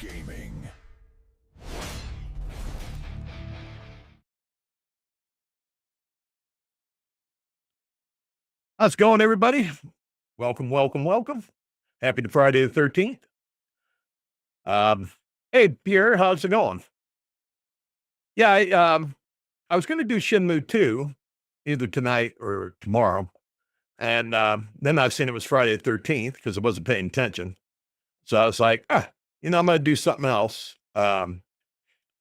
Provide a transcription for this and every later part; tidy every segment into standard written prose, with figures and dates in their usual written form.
gaming. How's it going, everybody? Welcome, welcome, welcome. Happy to Friday the 13th. Um, hey, Pierre, how's it going? Yeah, I was going to do Shenmue 2 either tonight or tomorrow. And then I've seen it was Friday the 13th because I wasn't paying attention. So I was like, I'm going to do something else. And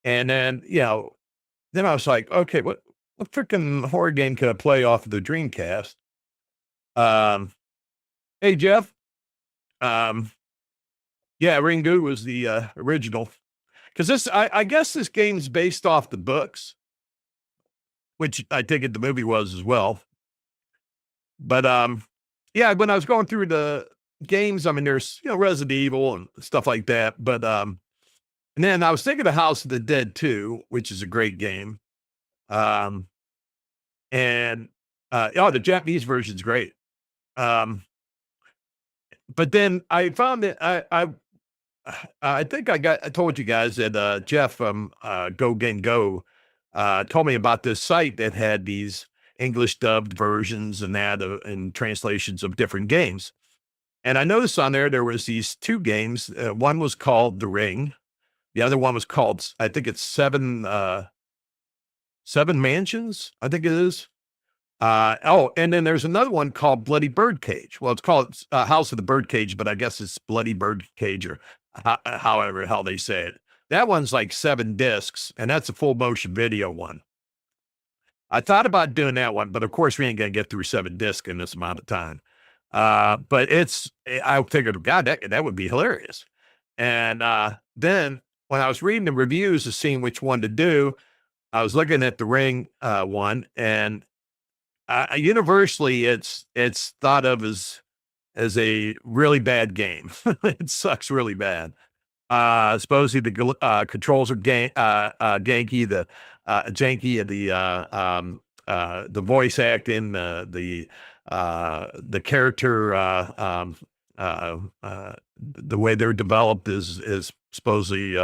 then, then I was like, okay, what freaking horror game can I play off of the Dreamcast? Um, hey, Jeff. Um, Yeah, Ringu was the original because I guess this game's based off the books, which I take it the movie was as well. But yeah, when I was going through the games, I mean, there's Resident Evil and stuff like that. But and then I was thinking of House of the Dead 2, which is a great game. Um, and the Japanese version's great. Um, but then I found that I think I told you guys that Jeff from Go Game Go told me about this site that had these English dubbed versions and that and translations of different games. And I noticed on there was these two games. One was called The Ring. The other one was called I think it's Seven Mansions. I think it is. And then there's another one called Bloody Birdcage. Well, it's called House of the Birdcage, but I guess it's Bloody Birdcage or however how they say it. That one's like 7 discs, and that's a full motion video one. I thought about doing that one, but of course we ain't gonna get through 7 discs in this amount of time. But I figured, God, that would be hilarious. And then when I was reading the reviews to seeing which one to do, I was looking at the Ring one, and universally, it's thought of as a really bad game. It sucks really bad. Supposedly the controls are janky, and the voice acting, the character, the way they're developed is supposedly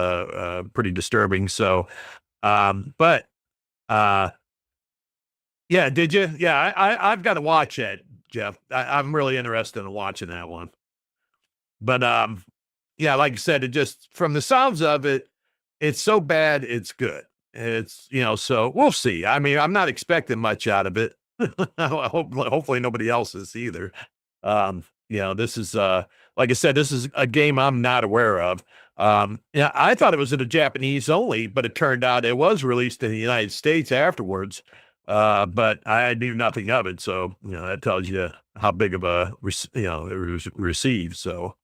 pretty disturbing. So, but uh, yeah, did you? Yeah, I've got to watch it, Jeff. I'm really interested in watching that one. But yeah, like I said, it just from the sounds of it, it's so bad, it's good. It's so we'll see. I mean, I'm not expecting much out of it. Hopefully nobody else is either. This is like I said, this is a game I'm not aware of. Yeah, I thought it was in the Japanese only, but it turned out it was released in the United States afterwards. But I knew nothing of it, so that tells you how big of a it was received. So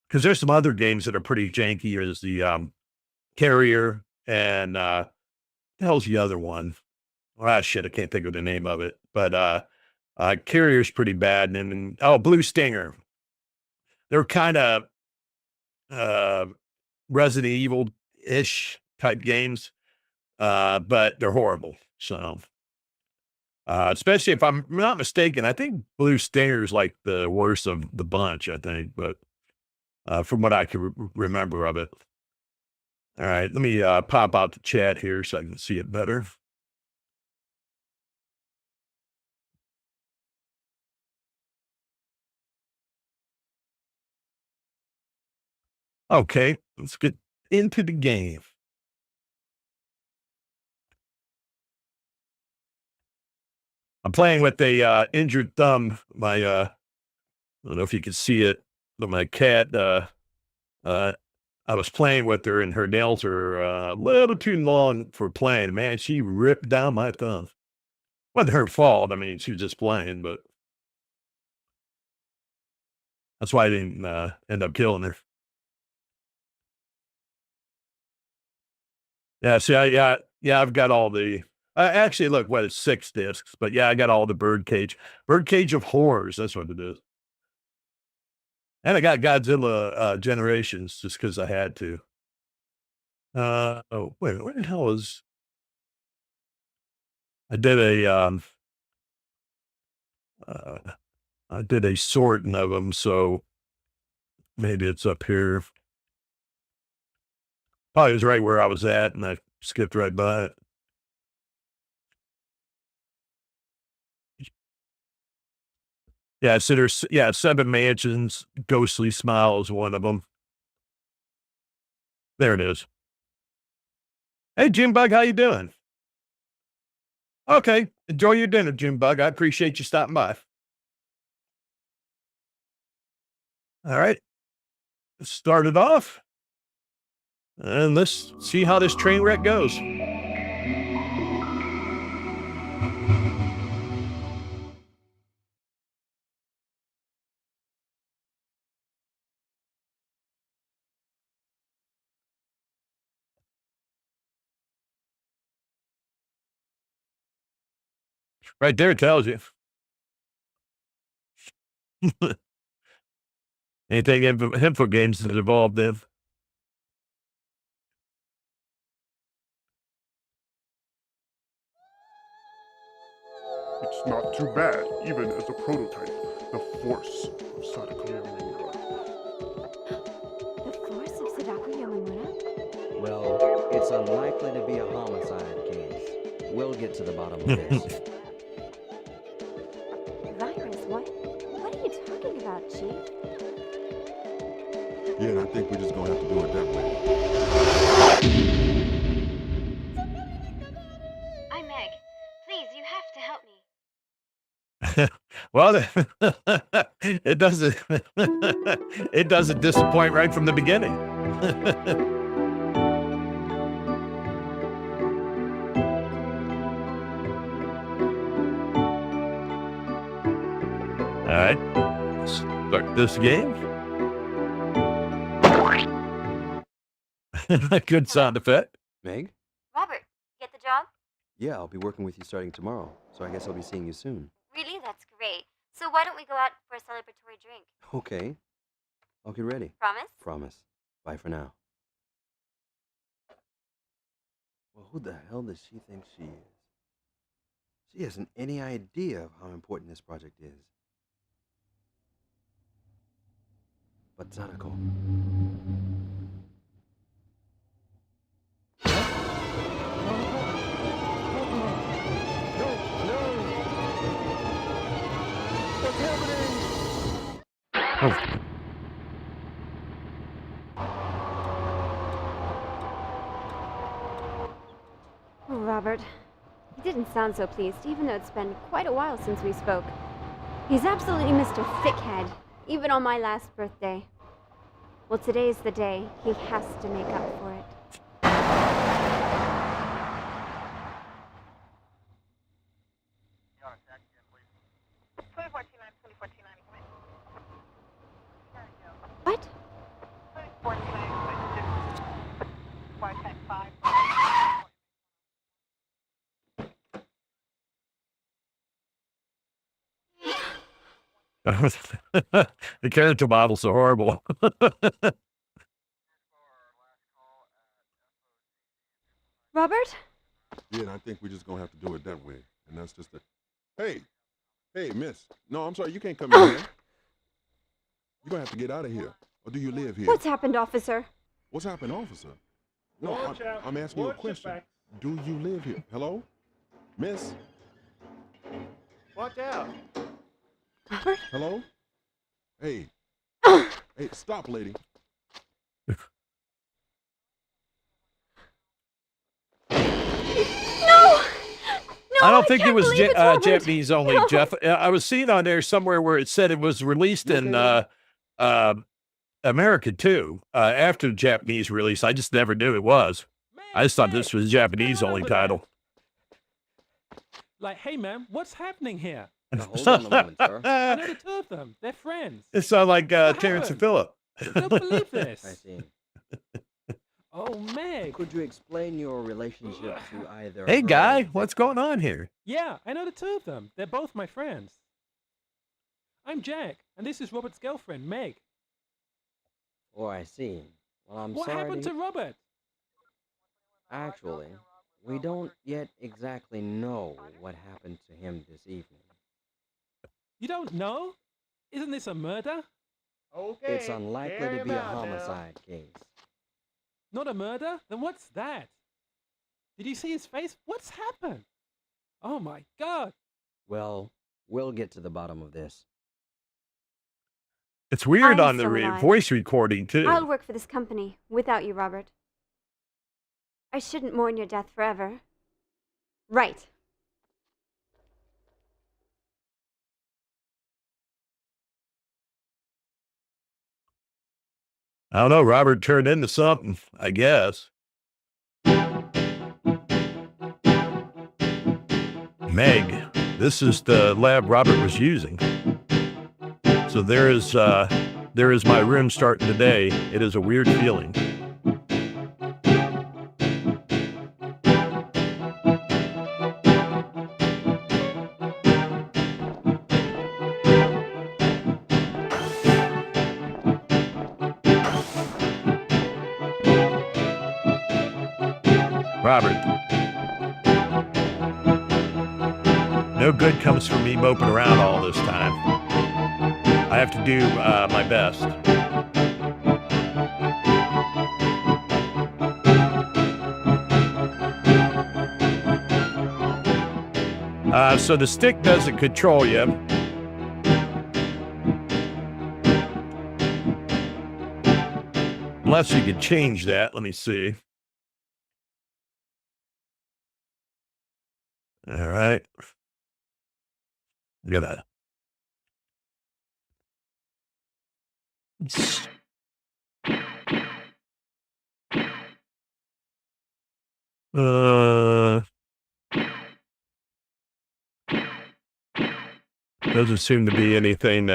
because there's some other games that are pretty janky, as the Carrier and the hell's the other one? Ah, shit, I can't think of the name of it, but Carrier's pretty bad, and then Blue Stinger. They're kind of uh, Resident Evil ish type games, but they're horrible. So. Especially if I'm not mistaken, I think Blue Stinger is like the worst of the bunch, I think, but from what I can remember of it. All right, let me pop out the chat here so I can see it better. Okay, let's get into the game. I'm playing with a injured thumb. I don't know if you can see it, but my cat, uh, I was playing with her and her nails are a little too long for playing. Man, she ripped down my thumb. Wasn't her fault. I mean, she was just playing, but that's why I didn't end up killing her. Yeah, see, yeah, I've got all the. Actually, look, what it's 6 discs, but yeah, I got all the Birdcage of Horrors. That's what it is, and I got Godzilla Generations just because I had to. Oh wait, where the hell is? I did a uh, I did a sorting of them, so maybe it's up here. Probably was right where I was at, and I skipped right by it. Yeah, so there's 7 mansions. Ghostly Smile is one of them. There it is. Hey, Jim Bug, how you doing? Okay, enjoy your dinner, Jim Bug. I appreciate you stopping by. All right, let's start it off, and let's see how this train wreck goes. Right there, it tells you. Anything info games that involved in. It's not too bad, even as a prototype. The force of Sadako. The force of Sadako Yamamura? Well, it's unlikely to be a homicide case. We'll get to the bottom of this. Virus, what? What are you talking about, Chief? Yeah, and I think we're just gonna have to do it that way. I'm Meg. Please, you have to help me. Well, it doesn't it doesn't disappoint right from the beginning. All right, let's start this game. Good sound effect. Meg? Robert, get the job? Yeah, I'll be working with you starting tomorrow, so I guess I'll be seeing you soon. Really? That's great. So why don't we go out for a celebratory drink? Okay. I'll get ready. Promise? Promise. Bye for now. Well, who the hell does she think she is? She hasn't any idea of how important this project is. But Sadako. Oh. Oh, Robert. He didn't sound so pleased, even though it's been quite a while since we spoke. He's absolutely Mr. Thickhead, even on my last birthday. Well, today's the day. He has to make up for it. What? The character models are horrible. Robert? Yeah, and I think we're just gonna have to do it that way. And that's just it. Hey, miss. No, I'm sorry, you can't come in here. You're gonna have to get out of here. Or do you live here? What's happened, officer? What's happened, officer? No, I'm asking you a question. Do you live here? Hello? Miss? Watch out. Robert? Hello? Hey. Hey, stop, lady. No! I don't think it was believe it's Robert. Japanese only, No. Jeff. I was seeing on there somewhere where it said it was released in America too, after the Japanese release. I just never knew it was. I just thought this was a Japanese only title. Like, hey man, what's happening here? Now, hold on a moment, sir. I know the two of them. They're friends. It sounded like Terrence happened? and Phillip. I don't believe I this. see. Oh, Meg. Could you explain your relationship to either Hey, her guy, or what's Victor? going on here? Yeah, I know the two of them. They're both my friends. I'm Jack, and this is Robert's girlfriend, Meg. Oh, I see. Well, I'm What sorry happened to Robert? Actually, we don't yet exactly know what happened to him this evening. You don't know? Isn't this a murder? Okay. It's unlikely to be a homicide case. Not a murder? Then what's that? Did you see his face? What's happened? Oh my god! Well, we'll get to the bottom of this. It's weird I'm on the still alive. voice recording, too. I'll work for this company without you, Robert. I shouldn't mourn your death forever. Right. I don't know. Robert turned into something, I guess. Meg, this is the lab Robert was using. So there is my room starting today. It is a weird feeling. Robert. No good comes from me moping around all this time. I have to do my best. So the stick doesn't control you. Unless you could change that. Let me see. All right. Look at that. Doesn't seem to be anything.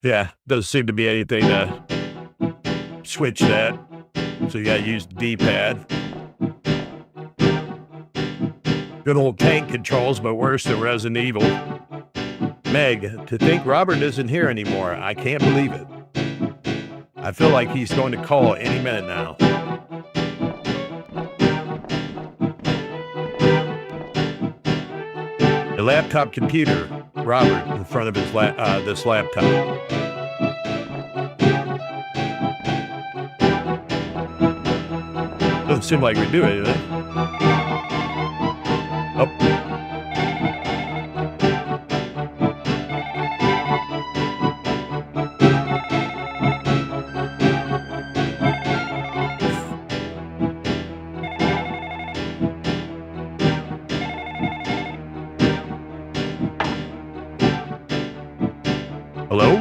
Yeah, doesn't seem to be anything to switch that. So you gotta use the D-pad. Good old tank controls, but worse than Resident Evil. Meg, to think Robert isn't here anymore, I can't believe it. I feel like he's going to call any minute now. A laptop computer, Robert, in front of his this laptop. Doesn't seem like we do anything. Oh. Hello?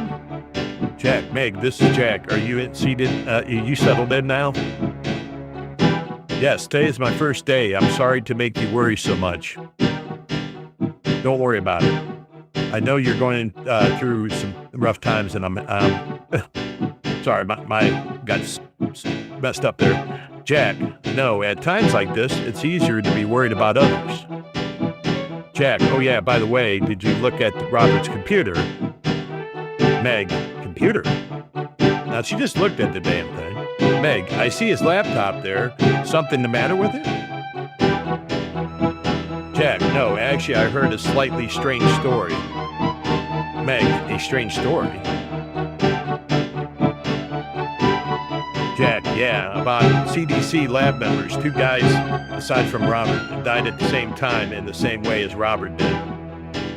Jack, Meg, this is Jack. Are you seated? You settled in now? Yes, today is my first day. I'm sorry to make you worry so much. Don't worry about it. I know you're going through some rough times, and I'm sorry, my got messed up there. Jack, no, at times like this, it's easier to be worried about others. Jack, oh yeah, by the way, did you look at Robert's computer? Meg, computer? Now, she just looked at the damn thing. Meg, I see his laptop there. Something the matter with it? Jack, no, actually, I heard a slightly strange story. Meg, a strange story? Jack, yeah, about CDC lab members, 2 guys, aside from Robert, that died at the same time in the same way as Robert did.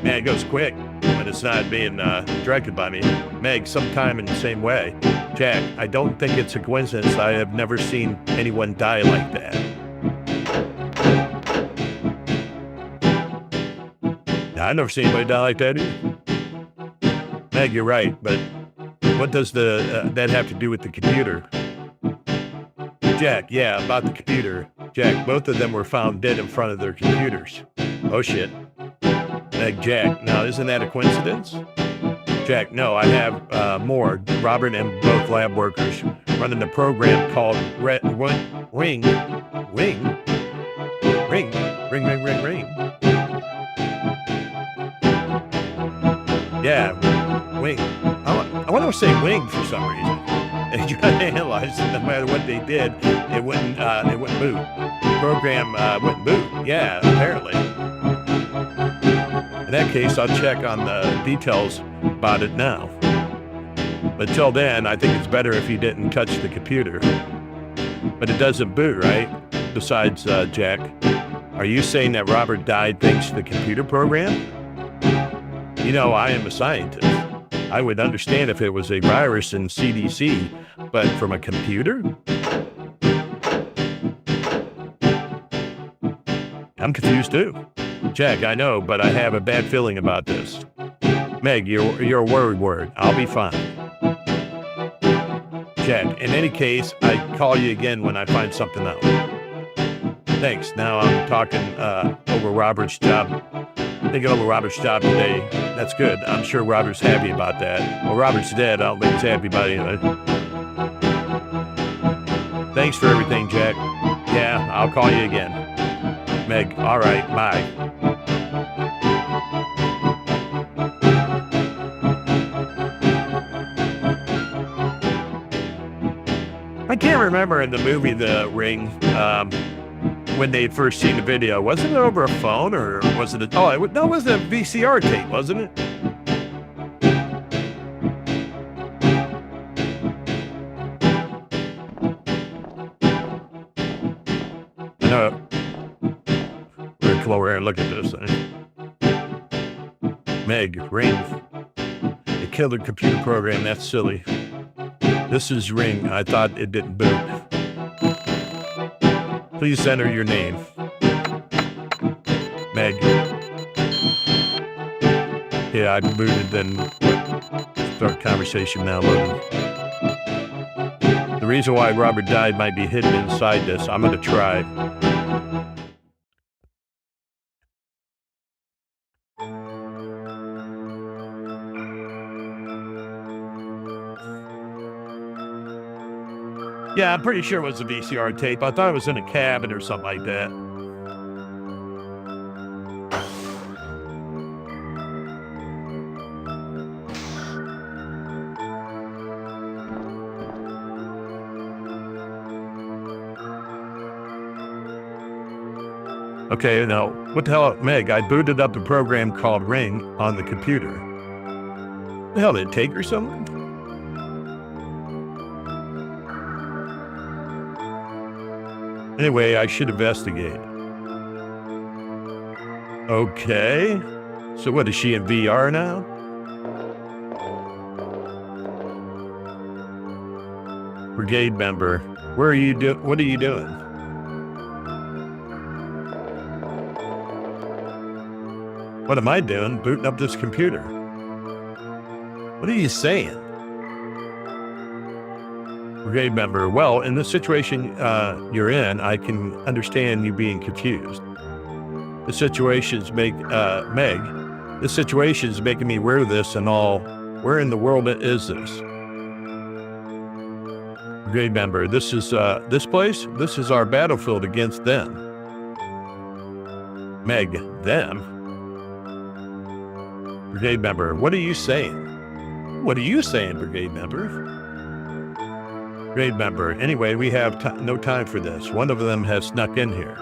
Man, it goes quick when it's not being directed by me. Meg, sometime in the same way. Jack, I don't think it's a coincidence. I have never seen anyone die like that. I've never seen anybody die like that either. Meg, you're right, but what does that have to do with the computer? Jack, yeah, about the computer. Jack, both of them were found dead in front of their computers. Oh, shit. Meg, Jack, now isn't that a coincidence? Jack, no, I have more. Robert and both lab workers running a program called Ring. Yeah, Wing. I want to say Wing for some reason. And you got to analyze it. No matter what they did, it wouldn't boot. The program wouldn't boot. Yeah, apparently. In that case, I'll check on the details about it now. But till then, I think it's better if you didn't touch the computer. But it doesn't boot, right? Besides, Jack, are you saying that Robert died thanks to the computer program? You know, I am a scientist. I would understand if it was a virus in CDC, but from a computer? I'm confused too. Jack, I know, but I have a bad feeling about this. Meg, you're a worried word. I'll be fine. Jack, in any case, I call you again when I find something out. Thanks. Now I'm talking over Robert's job. Thinking over Robert's job today. That's good. I'm sure Robert's happy about that. Well, Robert's dead. I don't think he's happy about it anyway. Thanks for everything, Jack. Yeah, I'll call you again. Meg, all right, bye. I can't remember in the movie The Ring, when they first seen the video. Wasn't it over a phone or was it no, it was a VCR tape, wasn't it? I know. We're come over here and look at this thing. Meg, Ring. They killed the computer program. That's silly. This is Ring. I thought it didn't boot. Please enter your name. Meg. Yeah, I booted, then start conversation now. Loading. The reason why Robert died might be hidden inside this. I'm going to try. Yeah, I'm pretty sure it was a VCR tape. I thought it was in a cabin or something like that. Okay, now, what the hell, Meg? I booted up a program called Ring on the computer. The hell did it take or something? Anyway, I should investigate. Okay. So what, is she in VR now? Brigade member, what are you doing? What am I doing? Booting up this computer. What are you saying? Brigade member, well, in the situation you're in, I can understand you being confused. The situation's Meg, this situation is making me aware of this and all. Where in the world is this? Brigade member, this is this place? This is our battlefield against them. Meg, them? Brigade member, what are you saying? What are you saying, brigade member? Brigade member, anyway, we have no time for this. One of them has snuck in here.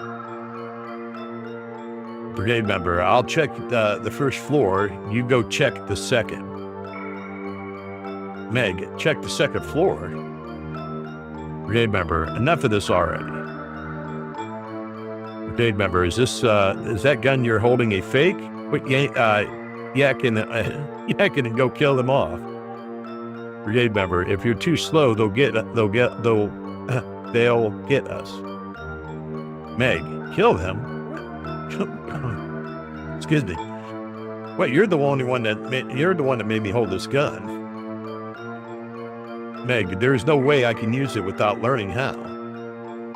Brigade member, I'll check the first floor. You go check the second. Meg, check the second floor. Brigade member, enough of this already. Brigade member, is that gun you're holding a fake? Quit yakking and go kill them off. Brigade member, if you're too slow, they'll get us. Meg, kill them? Excuse me. Wait, you're the one that made me hold this gun. Meg, there is no way I can use it without learning how.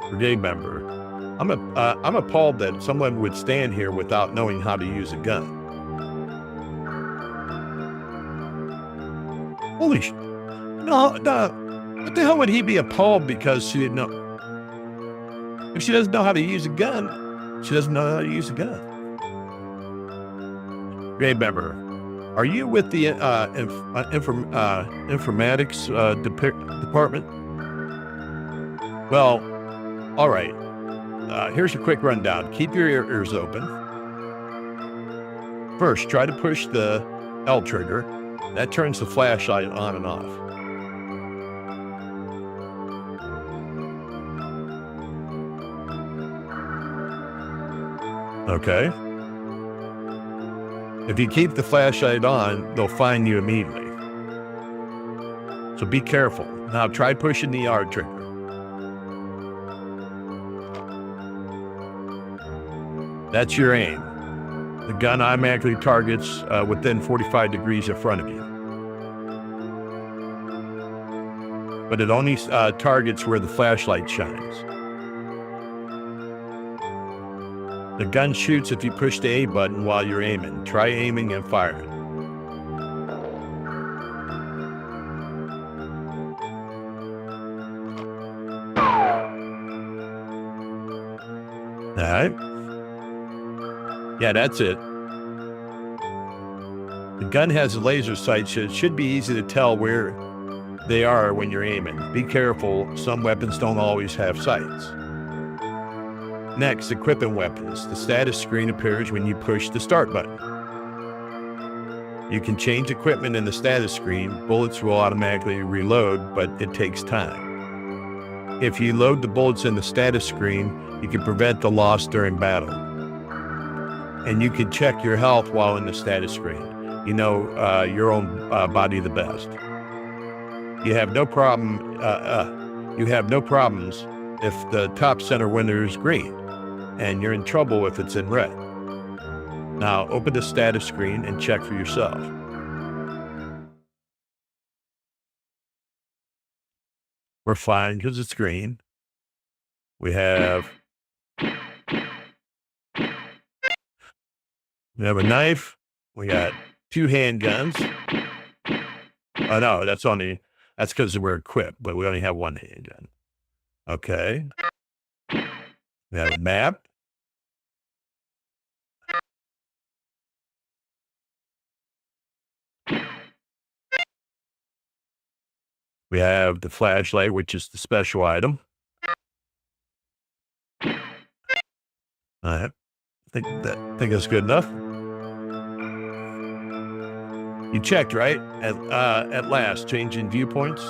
Brigade member, I'm appalled that someone would stand here without knowing how to use a gun. Holy sh! No. What the hell would he be appalled because she didn't know? If she doesn't know how to use a gun, she doesn't know how to use a gun. Brigade member, are you with the informatics department? Well, all right. Here's a quick rundown. Keep your ears open. First, try to push the L trigger. That turns the flashlight on and off. Okay? If you keep the flashlight on, they'll find you immediately. So be careful. Now try pushing the R trigger. That's your aim. The gun automatically targets within 45 degrees in front of you. But it only targets where the flashlight shines. The gun shoots if you push the A button while you're aiming. Try aiming and firing. All right. Yeah, that's it. The gun has a laser sight, so it should be easy to tell where they are when you're aiming. Be careful, some weapons don't always have sights. Next, equipping weapons. The status screen appears when you push the start button. You can change equipment in the status screen. Bullets will automatically reload, but it takes time. If you load the bullets in the status screen, you can prevent the loss during battle. And you can check your health while in the status screen. You know your own body the best. You have no problem. You have no problems if the top center window is green, and you're in trouble if it's in red. Now open the status screen and check for yourself. We're fine because it's green. We have a knife. We got 2 handguns. Oh no, that's because we're equipped, but we only have 1 handgun. Okay. We have a map. We have the flashlight, which is the special item. All right. I think that's good enough. You checked, right? At last, changing viewpoints.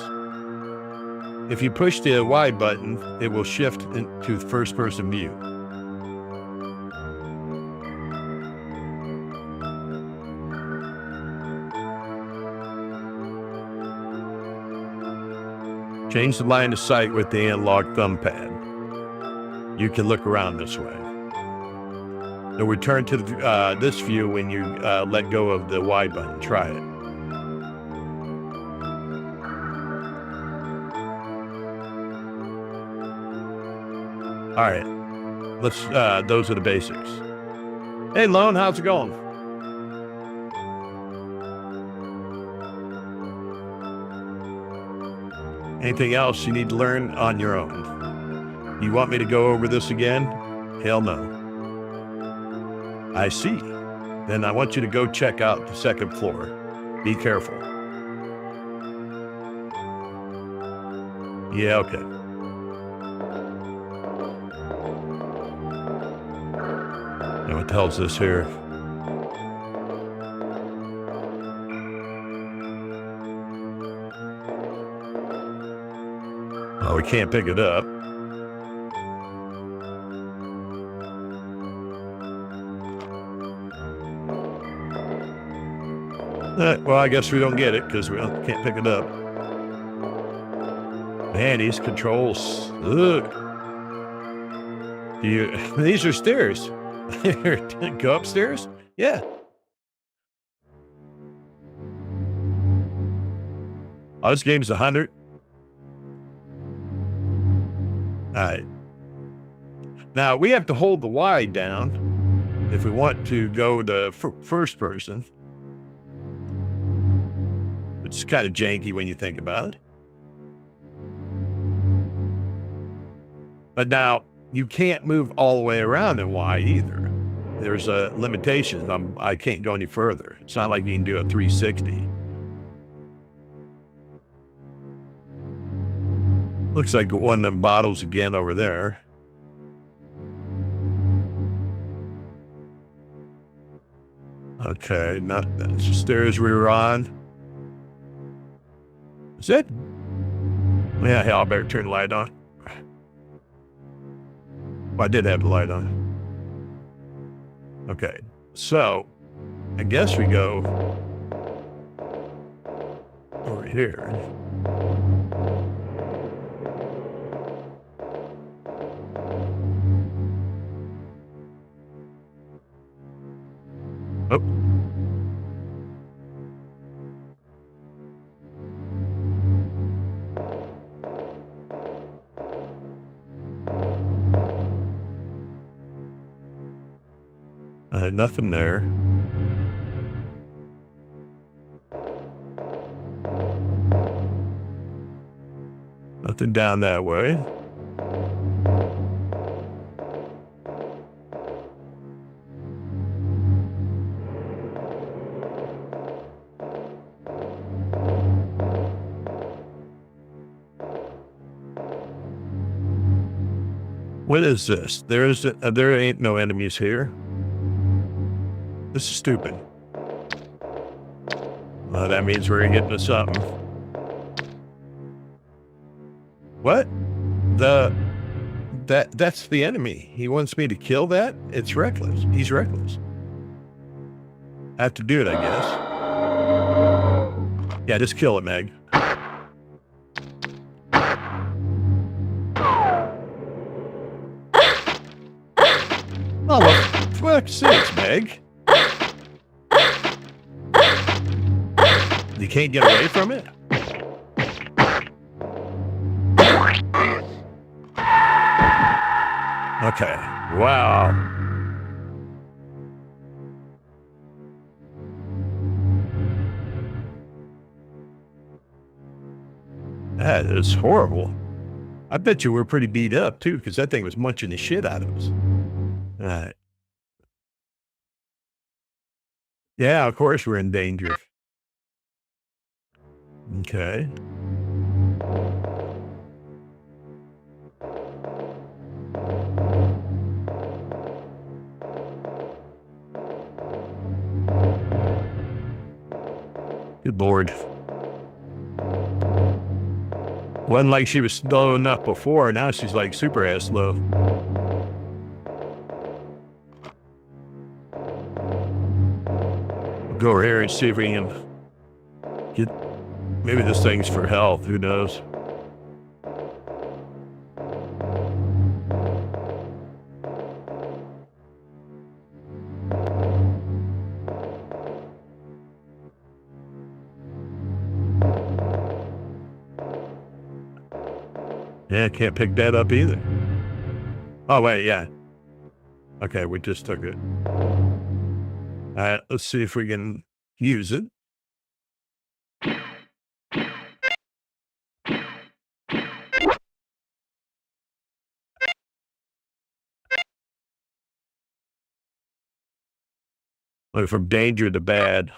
If you push the Y button, it will shift into first-person view. Change the line of sight with the analog thumb pad. You can look around this way. It'll return to this view when you let go of the Y button. Try it. All right. Those are the basics. Hey, Lone, how's it going? Anything else you need to learn on your own? You want me to go over this again? Hell no. I see. Then I want you to go check out the 2nd floor. Be careful. Yeah, okay. And what the hell's this here? Oh, we can't pick it up. Well, I guess we don't get it because we can't pick it up. Man, these controls. Ugh. These are stairs. Go upstairs? Yeah. Oh, this game's 100. All right. Now, we have to hold the Y down if we want to go to first person. Which is kind of janky when you think about it. But now, you can't move all the way around in Y either. There's a limitation. I can't go any further. It's not like you can do a 360. Looks like one of them bottles again over there. Okay, that's the stairs we were on. Is it? Yeah, hell, I better turn the light on. Well, I did have the light on. Okay, so I guess we go over here. Oh. Nothing there. Nothing down that way. What is this? There ain't no enemies here. This is stupid. Well, that means we're getting to something. What? That's the enemy. He wants me to kill that? It's reckless. He's reckless. I have to do it, I guess. Yeah, just kill it, Meg. Oh, well, fuck's sakes, Meg. You can't get away from it? Okay. Wow. That is horrible. I bet you we're pretty beat up, too, because that thing was munching the shit out of us. All right. Yeah, of course we're in danger. Okay. Good Lord. Wasn't like she was slow enough before. Now she's like super ass slow. Go over here and see if we can get. Maybe this thing's for health. Who knows? Yeah, can't pick that up either. Oh, wait, yeah. Okay, we just took it. All right, let's see if we can use it. Look, from danger to bad.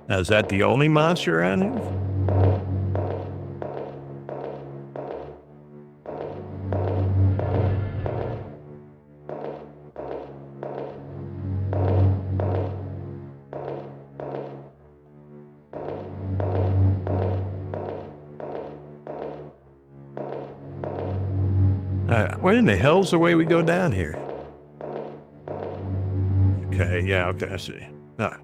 Now, is that the only monster around here? What in the hell's the way we go down here? Okay, yeah, okay, I see. No.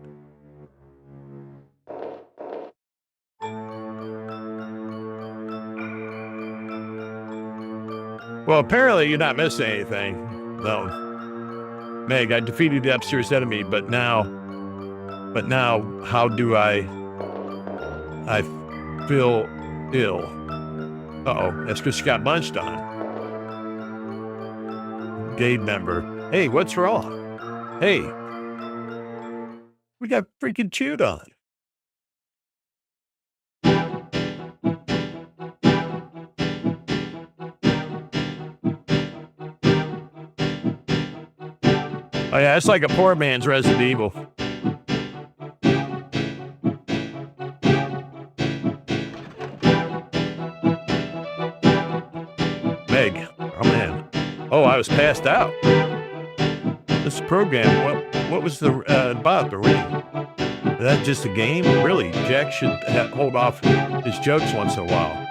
Well, apparently you're not missing anything. No. Meg, I defeated the upstairs enemy, but now, how do I feel ill? Uh-oh, that's because she got munched on. Gate member. Hey, what's wrong? Hey. We got freaking chewed on. Oh yeah, it's like a poor man's Resident Evil. Meg. Oh man. Oh, I was passed out. This program, what was the about the ring? Is that just a game? Really, Jack should hold off his jokes once in a while.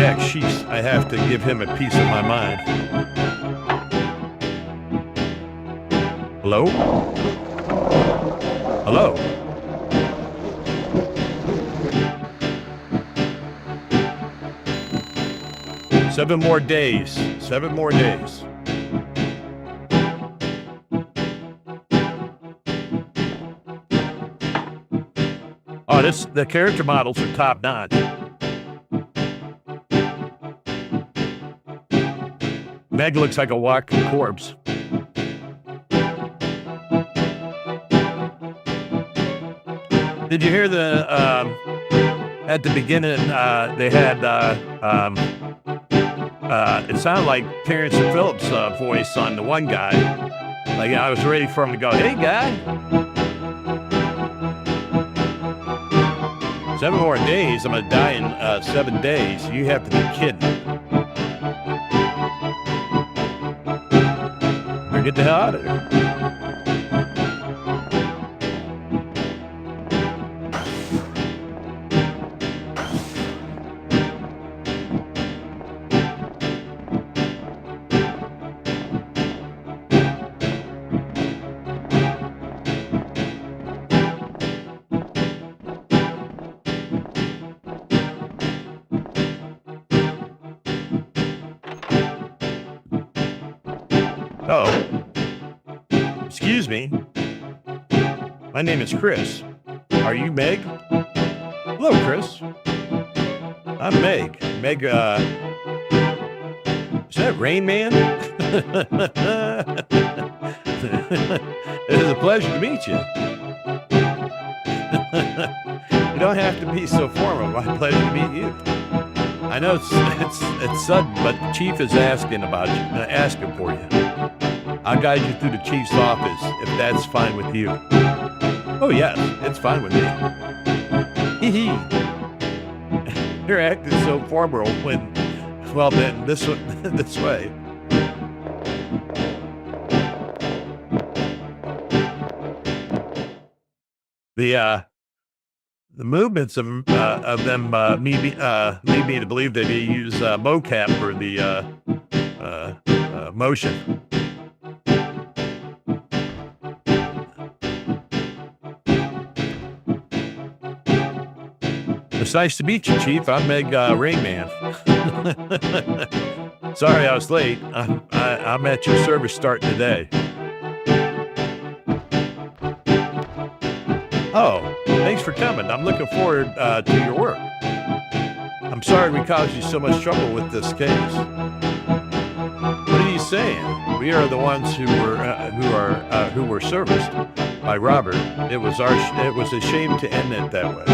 Jack Sheets. I have to give him a piece of my mind. Hello? Hello? Seven more days. 7 more days. Oh, the character models are top notch. Meg looks like a walking corpse. Did you hear at the beginning, they had, it sounded like Terrence Phillips' voice on the one guy. Like, I was ready for him to go, hey, guy. 7 more days. I'm going to die in 7 days. You have to be kidding. Better get the hell out of there. Oh, excuse me. My name is Chris. Are you Meg? Hello, Chris. I'm Meg. Meg, is that Rain Man? It is a pleasure to meet you. You don't have to be so formal. My pleasure to meet you. I know it's sudden, but the chief is asking for you. I'll guide you through the chief's office if that's fine with you. Oh yes, it's fine with me. Hee hee. You're acting so formal when, well then, this way. The movements of them lead me to believe that they use mocap for the motion. It's nice to meet you, Chief. I'm Meg Rain Man. Sorry I was late. I'm at your service starting today. Oh, thanks for coming. I'm looking forward to your work. I'm sorry we caused you so much trouble with this case. What are you saying? We are the ones who were serviced by Robert. It was a shame to end up that way.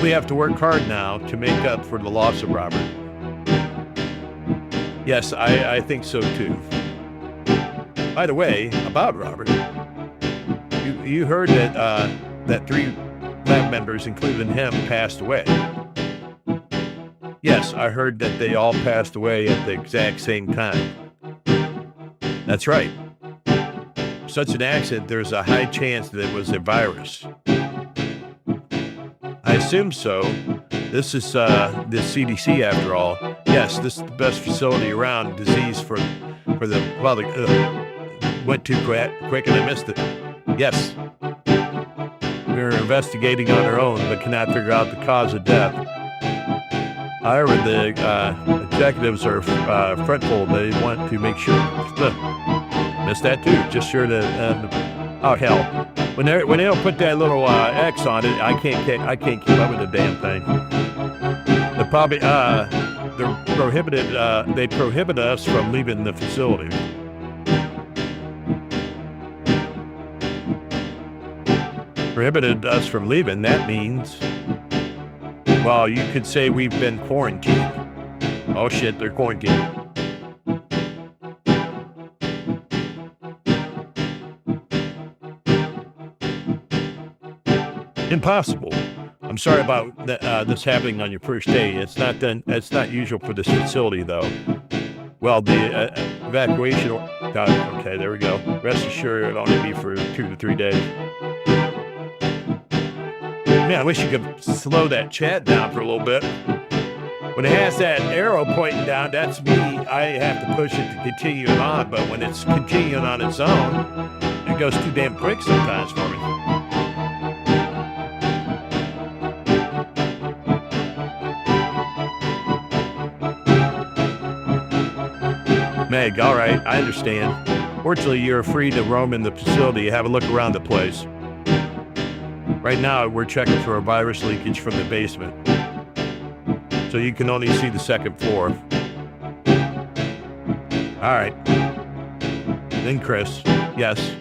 We have to work hard now to make up for the loss of Robert. Yes, I think so too. By the way, about Robert, you heard that 3 lab members, including him, passed away. Yes, I heard that they all passed away at the exact same time. That's right. Such an accident, there's a high chance that it was a virus. I assume so. This is the CDC after all. Yes, this is the best facility around. Disease for the, well, went too quick and I missed it. Yes. We're investigating on our own, but cannot figure out the cause of death. However, the executives are fretful. They want to make sure. Missed that too. Just sure to. Oh hell! When they don't put that little X on it, I can't keep up with the damn thing. They probably they're prohibited. They prohibit us from leaving the facility. Prohibited us from leaving. That means, well, you could say we've been quarantined. Oh shit, they're quarantined. Impossible. I'm sorry about this happening on your first day. It's not usual for this facility, though. Well, the evacuation. Okay, there we go. Rest assured, it'll only be for 2 to 3 days. Man, I wish you could slow that chat down for a little bit. When it has that arrow pointing down, that's me. I have to push it to continue it on, but when it's continuing on its own, it goes too damn quick sometimes for me. Meg, all right, I understand. Fortunately, you're free to roam in the facility, have a look around the place. Right now, we're checking for a virus leakage from the basement. So you can only see the second floor. All right. Then Chris, yes.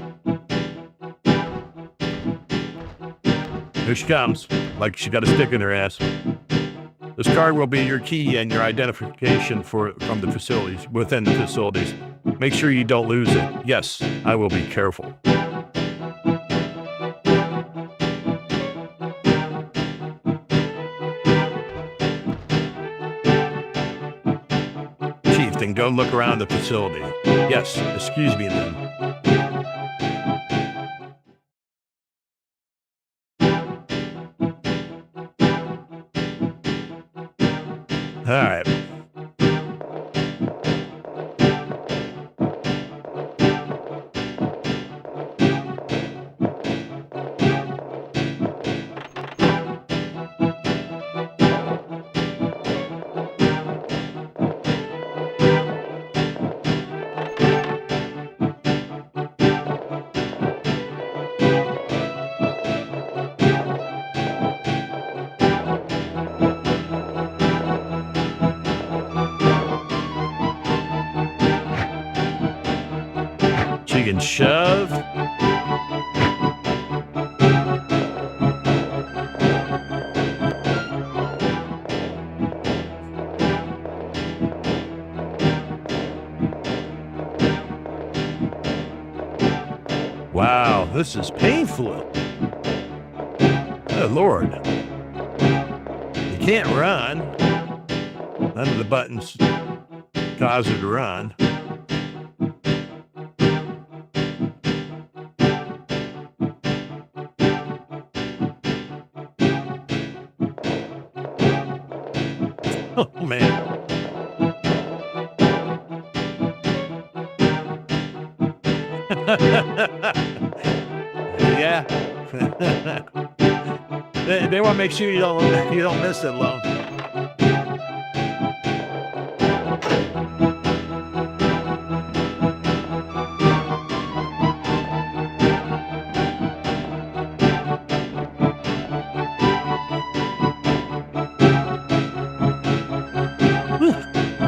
Here she comes, like she got a stick in her ass. This card will be your key and your identification from the facilities, within the facilities. Make sure you don't lose it. Yes, I will be careful. Chief, then go look around the facility. Yes, excuse me then. All right. Chicken shove. Wow, this is painful. Oh, Lord. You can't run. None of the buttons cause her to run. Oh, man. Yeah. they want to make sure you don't miss it long.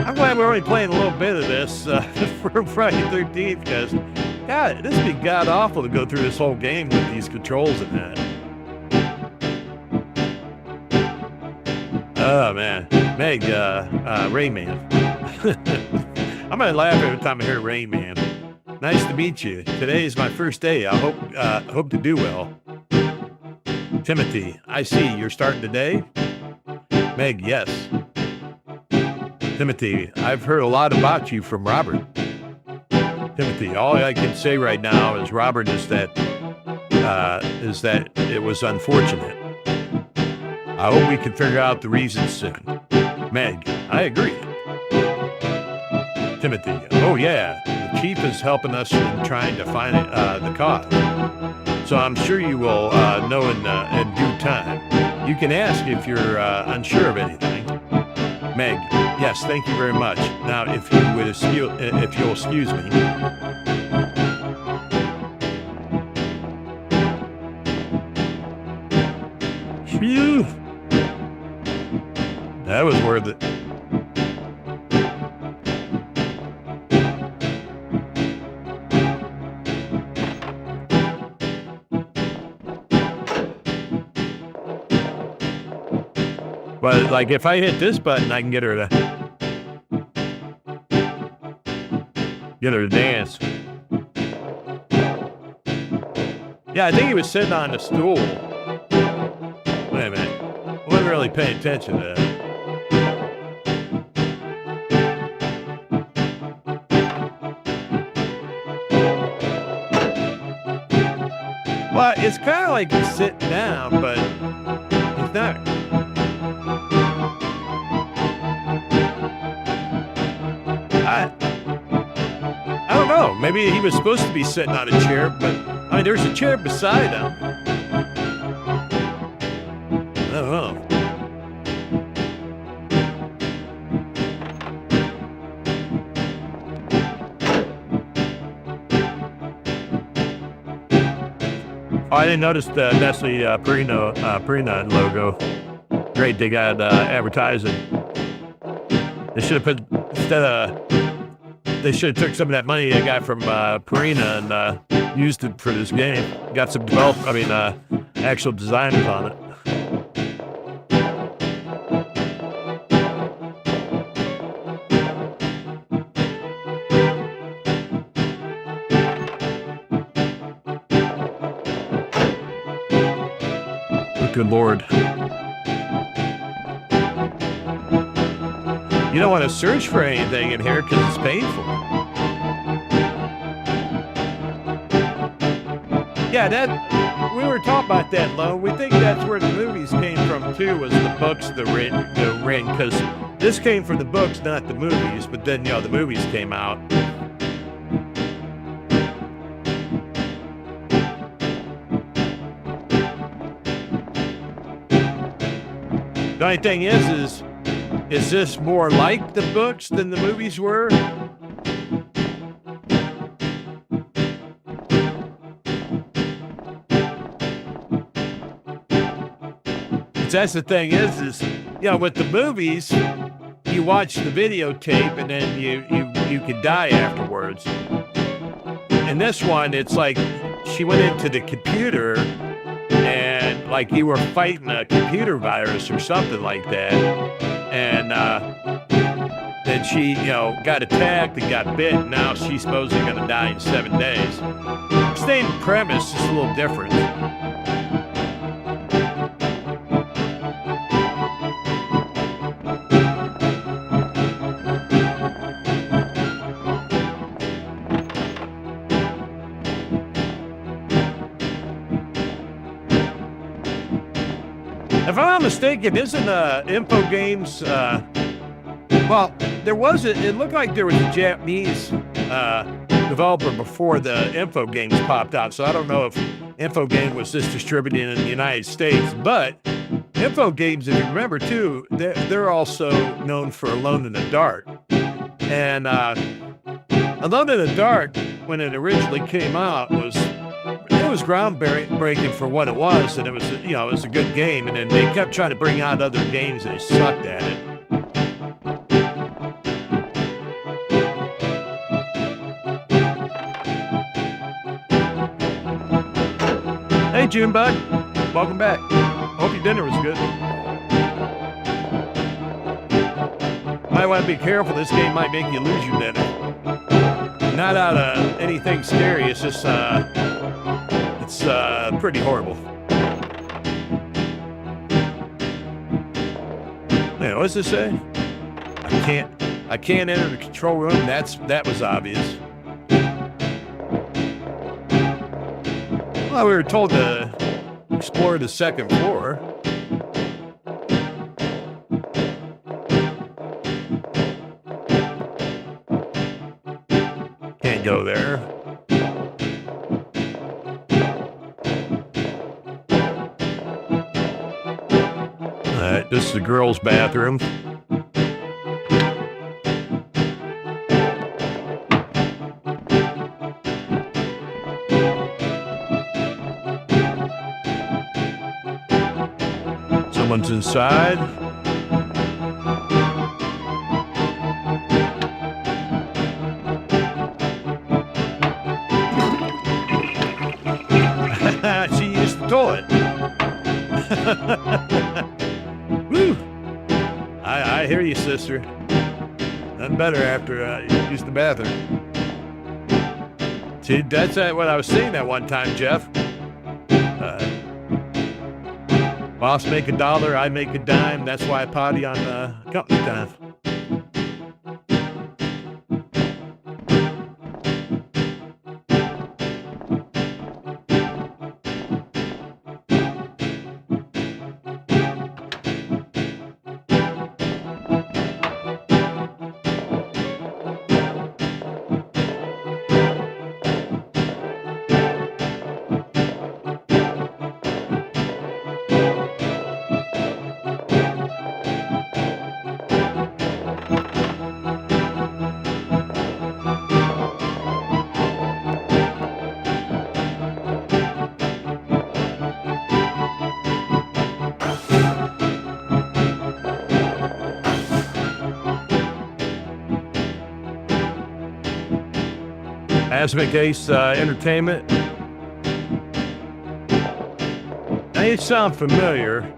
I'm glad we're only playing a little bit of this for Friday 13th, because God, this would be god awful to go through this whole game with these controls and that. Oh man, Meg, Rayman. I'm gonna laugh every time I hear Rayman. Nice to meet you. Today is my first day. I hope to do well. Timothy, I see you're starting today. Meg, yes. Timothy, I've heard a lot about you from Robert. Timothy, all I can say right now is Robert is that it was unfortunate. I hope we can figure out the reasons soon. Meg, I agree. Timothy, oh yeah, the chief is helping us in trying to find the cause. So I'm sure you will know in due time. You can ask if you're unsure of anything. Meg, yes, thank you very much. Now, if you'll excuse me. Phew. That was worth it. But like, if I hit this button, I can get her to dance. Yeah, I think he was sitting on the stool. Wait a minute. I wasn't really paying attention to that. Well, it's kind of like he's sitting down, but Maybe he was supposed to be sitting on a chair, but I mean, there's a chair beside him. I don't know. Oh, I didn't notice the Nestle Purina logo. Great, they got advertising. They should have put they should have took some of that money they got from Purina and used it for this game. Got some actual designers on it. Good Lord. You don't want to search for anything in here because it's painful. Yeah, we were talking about that, Lo. We think that's where the movies came from too, was the books, the ring, because this came from the books, not the movies. But then, the movies came out. The only thing is this more like the books than the movies were? That's the thing is with the movies, you watch the videotape and then you could die afterwards. In this one, it's like she went into the computer and like you were fighting a computer virus or something like that. And then she, got attacked and got bit, and now she's supposedly going to die in 7 days. Same premise, just a little different. If I'm not mistaken, isn't Info Games, well, it looked like there was a Japanese developer before the Info Games popped out, so I don't know if Info Game was just distributed in the United States, but Info Games, if you remember too, they're also known for Alone in the Dark. And Alone in the Dark, when it originally came out, was groundbreaking for what it was, and it was a good game. And then they kept trying to bring out other games, and they sucked at it. Hey, June Bud, welcome back. Hope your dinner was good. Might want to be careful. This game might make you lose your dinner. Not out of anything scary. It's just it's pretty horrible. Hey, what does this say? I can't enter the control room. That was obvious. Well, we were told to explore the second floor. Can't go there. Alright, this is the girls' bathroom. Someone's inside. She used the toilet. Woo! I hear you, sister. Nothing better after you use the bathroom. See, that's what I was saying that one time, Jeff. Boss make $1, I make a dime. That's why I potty on company time. Cosmic Ace Entertainment. They sound familiar.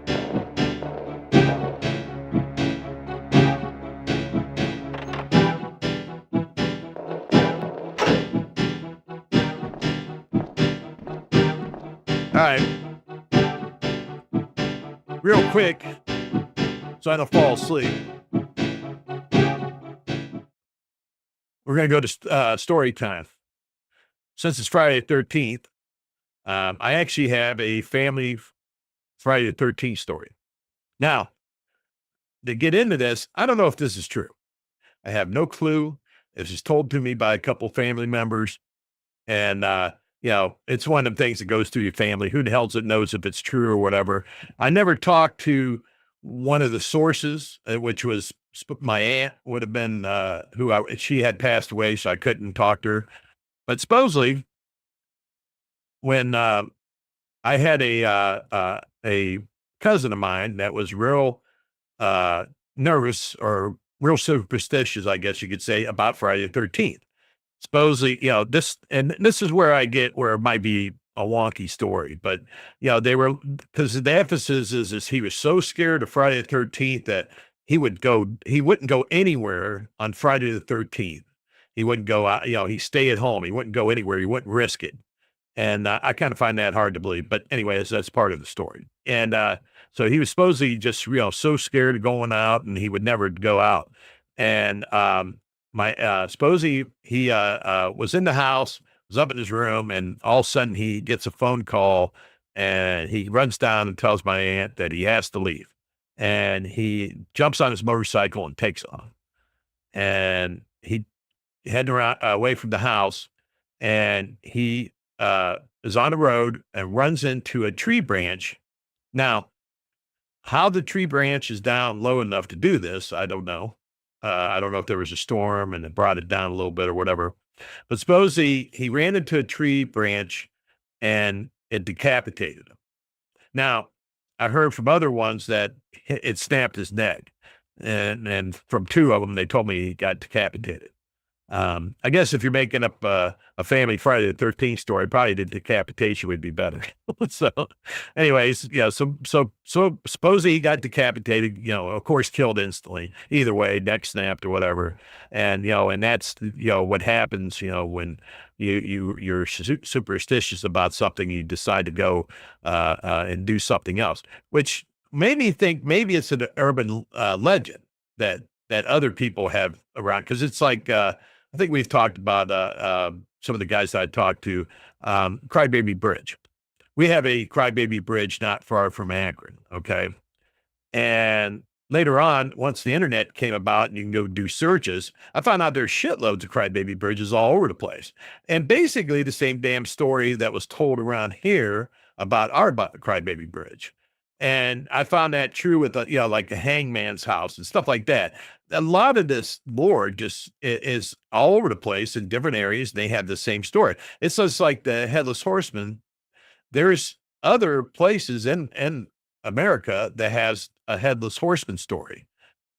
All right. Real quick, so I don't fall asleep. We're going to go to story time. Since it's Friday the 13th, I actually have a family Friday the 13th story. Now, to get into this, I don't know if this is true. I have no clue. This was told to me by a couple family members. And, it's one of the things that goes through your family. Who the hell knows if it's true or whatever. I never talked to one of the sources, which was my aunt would have been, she had passed away, so I couldn't talk to her. But supposedly, when I had a cousin of mine that was real nervous or real superstitious, I guess you could say, about Friday the 13th. Supposedly, this is where it might be a wonky story, but they were, because the emphasis is he was so scared of Friday the 13th that he wouldn't go anywhere on Friday the 13th. He wouldn't go out, he'd stay at home. He wouldn't go anywhere. He wouldn't risk it. And I kind of find that hard to believe, but anyways, that's part of the story. And so he was supposedly just, so scared of going out, and he would never go out. And supposedly he was in the house, was up in his room, and all of a sudden he gets a phone call, and he runs down and tells my aunt that he has to leave. And he jumps on his motorcycle and takes off. And he heading around away from the house, and he is on the road and runs into a tree branch. Now, how the tree branch is down low enough to do this, I don't know. I don't know if there was a storm and it brought it down a little bit or whatever. But suppose he ran into a tree branch and it decapitated him. Now, I heard from other ones that it snapped his neck. And from two of them, they told me he got decapitated. I guess if you're making up a family Friday the 13th story, probably the decapitation would be better. So anyways, so suppose he got decapitated, of course, killed instantly, either way, neck snapped or whatever. And, and that's, what happens, when you're superstitious about something, you decide to go, and do something else, which made me think maybe it's an urban, legend that other people have around. 'Cause it's like, I think we've talked about some of the guys that I talked to, Crybaby Bridge. We have a Crybaby Bridge not far from Akron, okay? And later on, once the internet came about and you can go do searches, I found out there's shitloads of Crybaby Bridges all over the place. And basically the same damn story that was told around here about our Crybaby Bridge. And I found that true with, like the hangman's house and stuff like that. A lot of this lore just is all over the place in different areas. They have the same story. It's just like the Headless Horseman. There's other places in America that has a Headless Horseman story,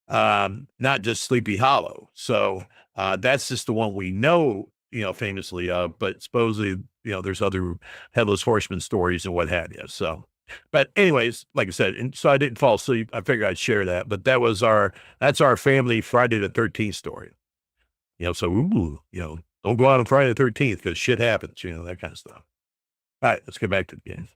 not just Sleepy Hollow. So that's just the one we know, famously of, but supposedly, there's other Headless Horseman stories and what have you. So, but anyways, like I said, and so I didn't fall asleep. I figured I'd share that, but that's our family Friday the 13th story. So, don't go out on Friday the 13th because shit happens, that kind of stuff. All right, let's get back to the game.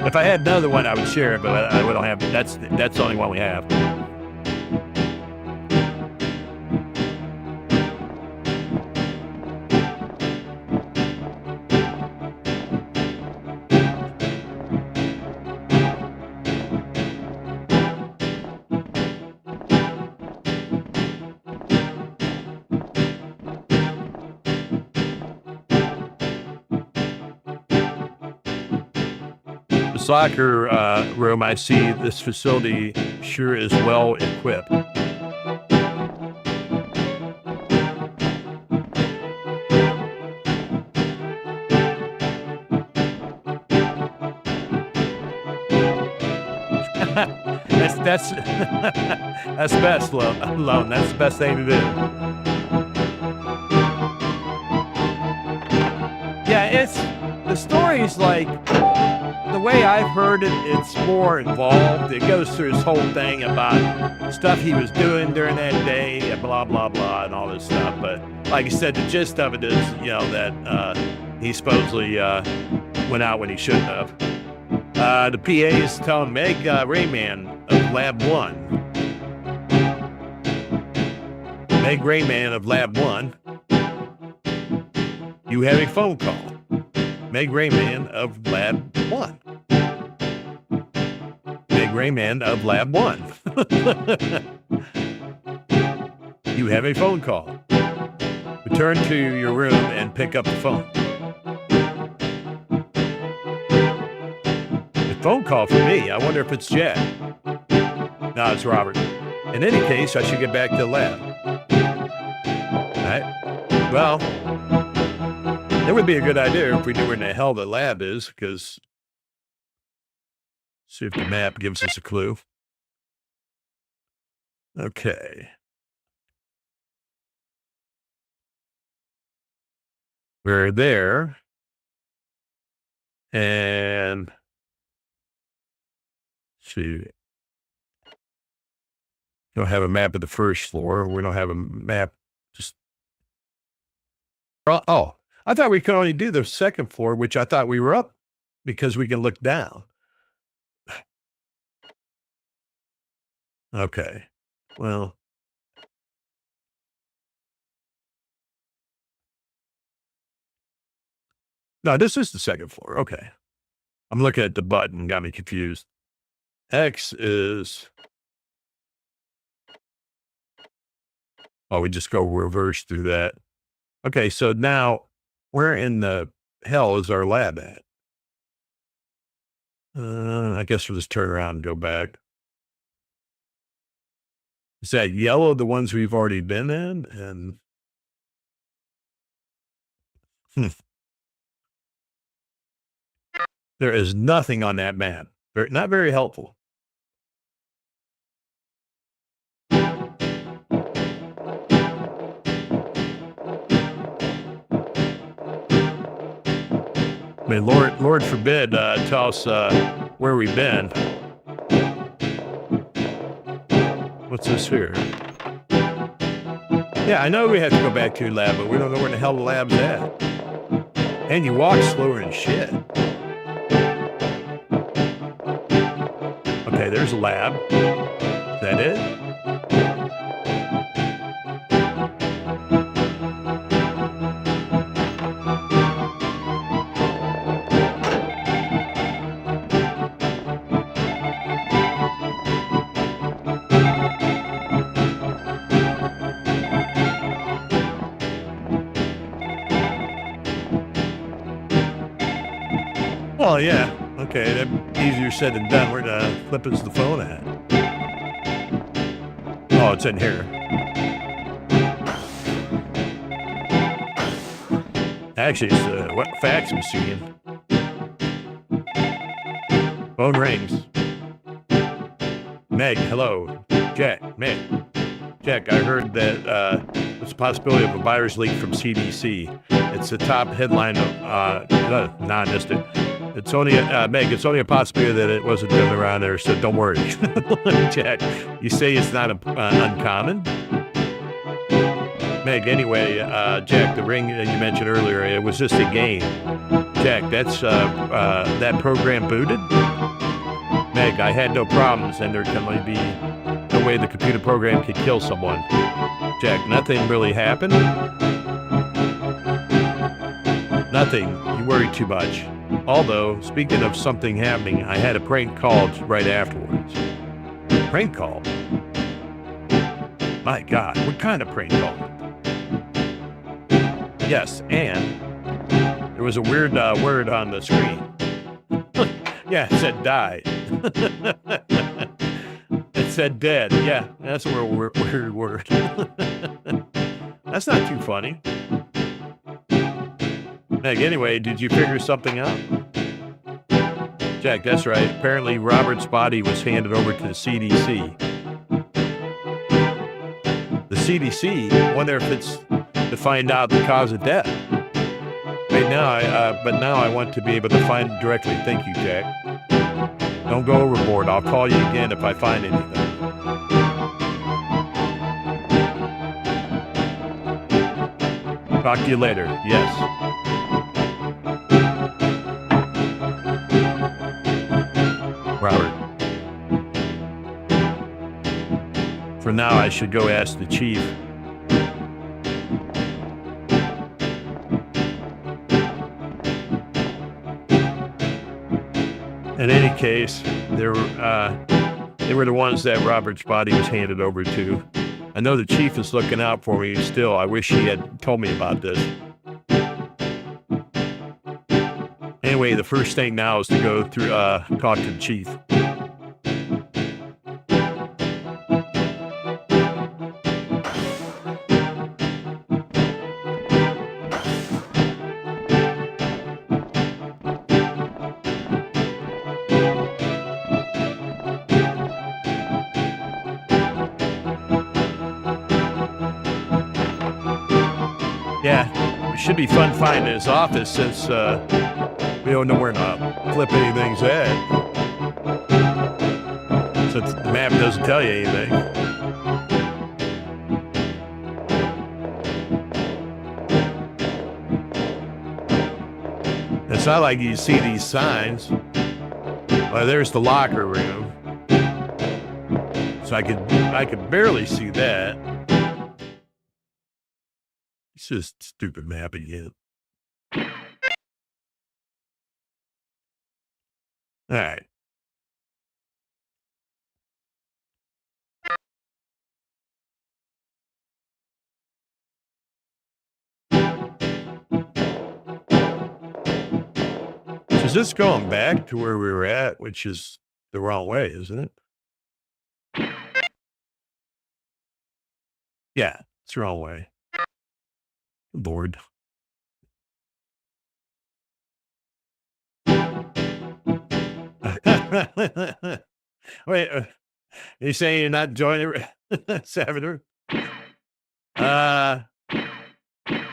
If I had another one, I would share it, but we don't have, that's the only one we have. Soccer room, I see this facility sure is well equipped. that's that's best, Lone. That's the best thing to do. Yeah, the story's like, the way I've heard it, it's more involved. It goes through this whole thing about stuff he was doing during that day, and blah, blah, blah, and all this stuff. But like I said, the gist of it is, that he supposedly went out when he shouldn't have. The PA is telling Meg Rayman of Lab 1. Meg Rayman of Lab 1. You have a phone call. Meg Rayman of Lab 1. Meg Rayman of Lab 1. You have a phone call. Return to your room and pick up the phone. The phone call for me. I wonder if it's Jack. No, it's Robert. In any case, I should get back to the lab. All right. Well, it would be a good idea if we knew where in the hell the lab is, because see if the map gives us a clue. Okay. We're there. And let's see. Don't have a map of the first floor. We don't have a map. Just oh, I thought we could only do the second floor, which I thought we were up because we can look down. Okay. Well. No, this is the second floor. Okay. I'm looking at the button. Got me confused. X is... Oh, we just go reverse through that. Okay, so now where in the hell is our lab at? I guess we'll just turn around and go back. Is that yellow the ones we've already been in? And there is nothing on that map. Not very helpful. I mean, Lord forbid, tell us where we've been. What's this here? Yeah, I know we have to go back to your lab, but we don't know where the hell the lab's at. And you walk slower than shit. Okay, there's a lab. Is that it? Well, yeah. Okay, that's easier said than done. Where the flip is the phone at? Oh, it's in here. Actually, it's a fax machine. Phone rings. Meg, hello. Jack, Meg. Jack, I heard that there's a possibility of a virus leak from CDC. It's the top headline of, no, I missed it. It's only, Meg, it's only a possibility that it wasn't done around there, so don't worry. Jack, you say it's not uncommon? Meg, anyway, Jack, the ring that you mentioned earlier, it was just a game. Jack, that's, that program booted? Meg, I had no problems, and there can only be no way the computer program could kill someone. Jack, nothing really happened? Nothing. You worry too much. Although, speaking of something happening, I had a prank call right afterwards. Prank call? My God, what kind of prank call? Yes, and there was a weird word on the screen. Yeah, it said died. It said dead. Yeah, that's a weird word. That's not too funny. Meg, anyway, did you figure something out? Jack, that's right. Apparently, Robert's body was handed over to the CDC. The CDC? Wonder if it's to find out the cause of death. Right now, but now I want to be able to find it directly. Thank you, Jack. Don't go overboard. I'll call you again if I find anything. Talk to you later. Yes. Robert. For now, I should go ask the chief. In any case, they were the ones that Robert's body was handed over to. I know the chief is looking out for me still. I wish he had told me about this. Anyway, the first thing now is to go through, talk to the chief. Yeah, it should be fun finding his office since we don't know where to flip anything's at. Since the map doesn't tell you anything. It's not like you see these signs. Well, there's the locker room. So I could barely see that. It's just stupid map again. All right. So is this going back to where we were at, which is the wrong way, isn't it? Yeah, it's the wrong way. Lord. Wait, you saying you're not joining Salvador? Not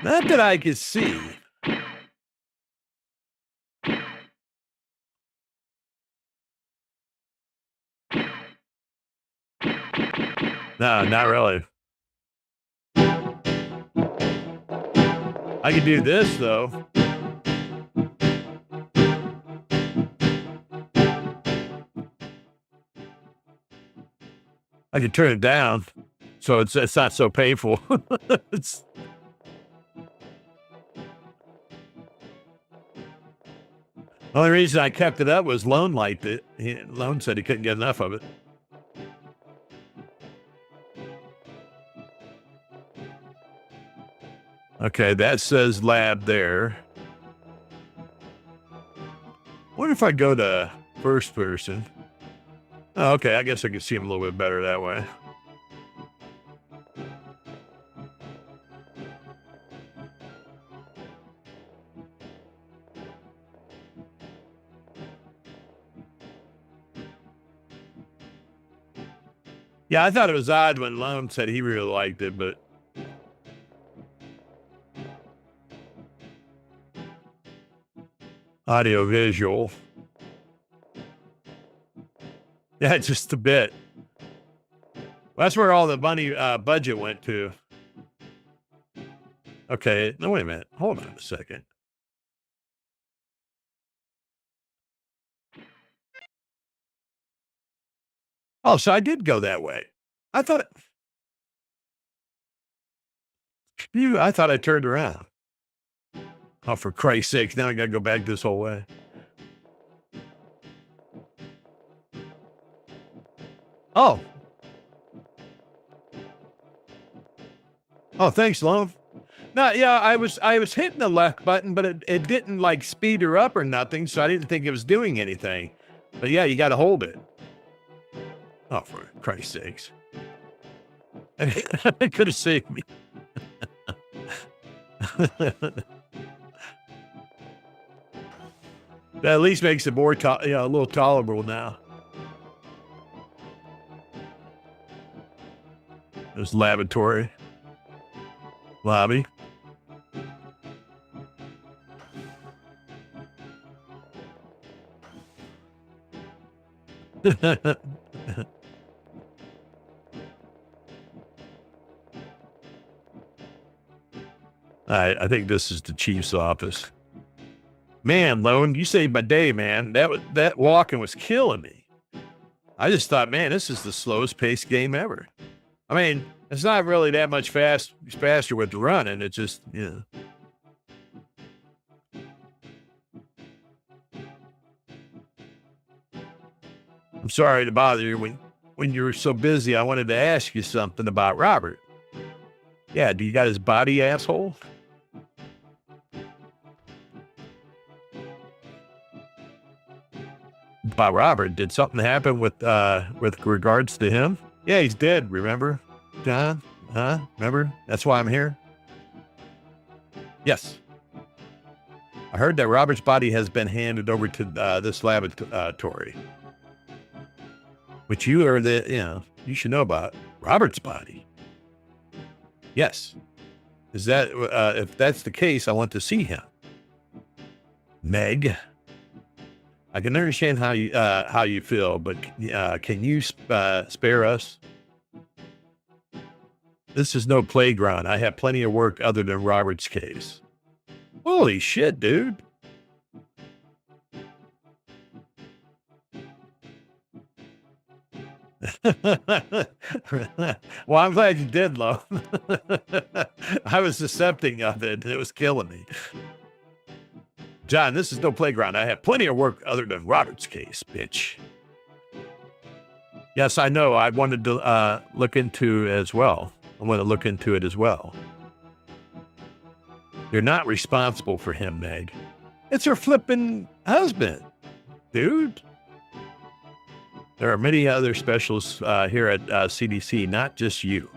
that I can see. No, not really. I can do this though. I can turn it down, so it's not so painful. It's... The only reason I kept it up was Lone liked it. Lone said he couldn't get enough of it. Okay, that says lab there. What if I go to first person? Oh, okay, I guess I can see him a little bit better that way. Yeah, I thought it was odd when Lone said he really liked it, but audio visual. Yeah, just a bit. Well, that's where all the money budget went to. Okay, no, wait a minute. Hold on a second. Oh, so I did go that way. I thought I turned around. Oh, for Christ's sake, now I gotta go back this whole way. Oh. Oh, thanks, Lone. No, yeah, I was hitting the left button, but it didn't like speed her up or nothing, so I didn't think it was doing anything. But yeah, you gotta hold it. Oh, for Christ's sakes. It could have saved me. That at least makes it more, a little tolerable now. There's laboratory. Lobby. I think this is the chief's office. Man, Lone, you saved my day, man. That walking was killing me. I just thought, man, this is the slowest paced game ever. I mean, it's not really that much faster with the running. It's just, I'm sorry to bother you. When you were so busy, I wanted to ask you something about Robert. Yeah, do you got his body, asshole? About Robert, did something happen with regards to him? Yeah, he's dead, remember? John? Huh? Remember? That's why I'm here? Yes. I heard that Robert's body has been handed over to this laboratory. Which you are you should know about. Robert's body. Yes. Is that, if that's the case, I want to see him. Meg, I can understand how you feel, but can you spare us? This is no playground. I have plenty of work other than Robert's case. Holy shit, dude. Well, I'm glad you did, Lo. I was accepting of it. It was killing me. John, this is no playground. I have plenty of work other than Robert's case, bitch. Yes, I know. I wanted to look into as well. I want to look into it as well. You're not responsible for him, Meg. It's her flipping husband, dude. There are many other specialists here at CDC, not just you.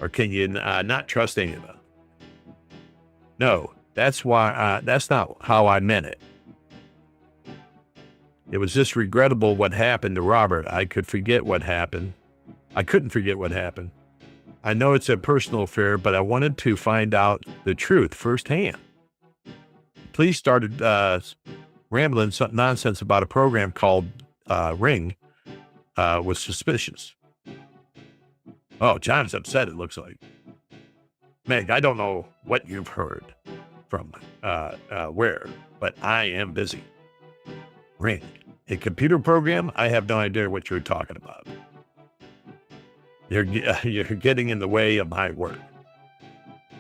Or can you not trust any of them? No, that's why. That's not how I meant it. It was just regrettable what happened to Robert. I couldn't forget what happened. I know it's a personal affair, but I wanted to find out the truth firsthand. Police started rambling some nonsense about a program called Ring was suspicious. Oh, John's upset, it looks like. Meg, I don't know what you've heard from where, but I am busy. Ring, a computer program? I have no idea what you're talking about. You're getting in the way of my work.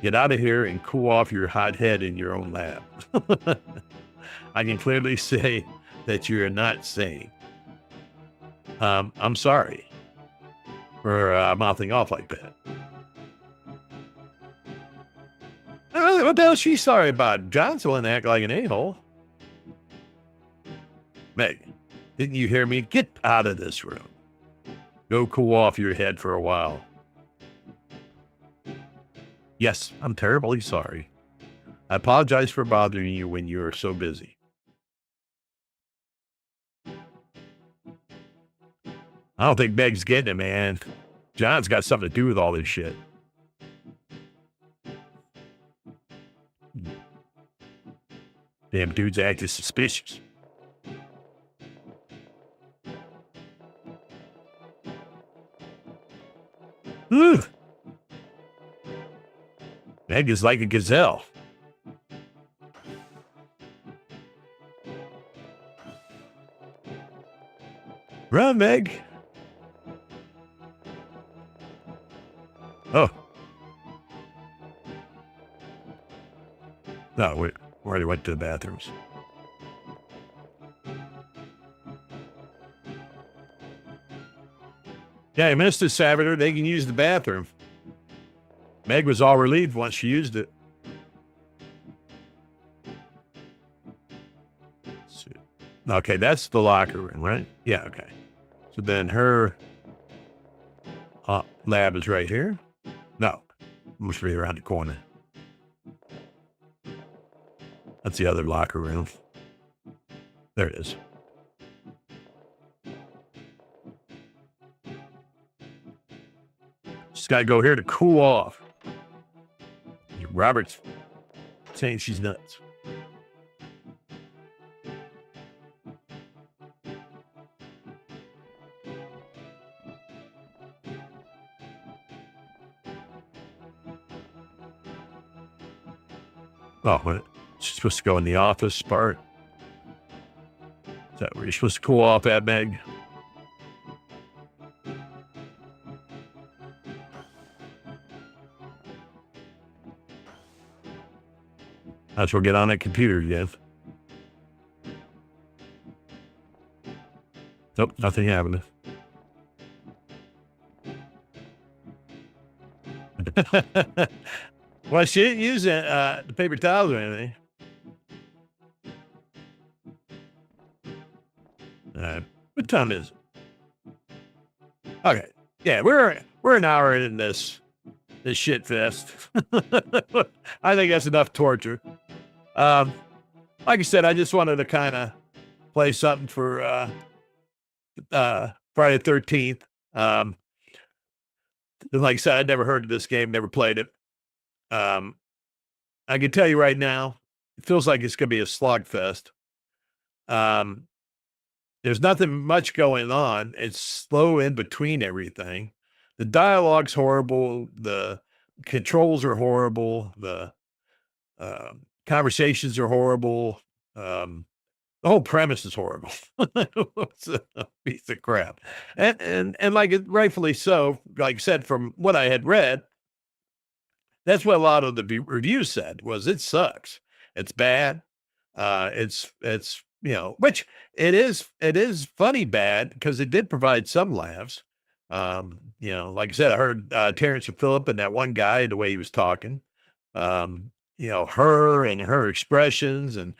Get out of here and cool off your hot head in your own lab. I can clearly say that you're not sane. I'm sorry for mouthing off like that. What the hell is she sorry about? John's the one to act like an a-hole. Meg, didn't you hear me? Get out of this room. Go cool off your head for a while. Yes, I'm terribly sorry. I apologize for bothering you when you were so busy. I don't think Meg's getting it, man. John's got something to do with all this shit. Damn dude's acting suspicious. Ugh. Meg is like a gazelle. Run, Meg. Oh. No, we already went to the bathrooms. Yeah, you missed it, Salvador. They can use the bathroom. Meg was all relieved once she used it. Okay, that's the locker room, right? Yeah, okay. So then her lab is right here. No, must be around the corner. That's the other locker room. There it is. Just got to go here to cool off. Robert's saying she's nuts. Oh, what? She's supposed to go in the office part. Is that where you're supposed to cool off at, Meg? That's we'll get on that computer again. Nope, nothing happening. Well, she didn't use the paper towels or anything. What time is it? Okay. Yeah, we're an hour in this shit fest. I think that's enough torture. Like I said, I just wanted to kind of play something for Friday the 13th. Like I said, I'd never heard of this game, never played it. I can tell you right now, it feels like it's going to be a slogfest. There's nothing much going on. It's slow in between everything. The dialogue's horrible. The controls are horrible. The conversations are horrible. The whole premise is horrible. It's a piece of crap. And like it, rightfully so, like I said, from what I had read, that's what a lot of the reviews said was it sucks. It's bad. It's which it is funny bad because it did provide some laughs. Like I said, I heard Terrence and Phillip and that one guy, the way he was talking, her and her expressions and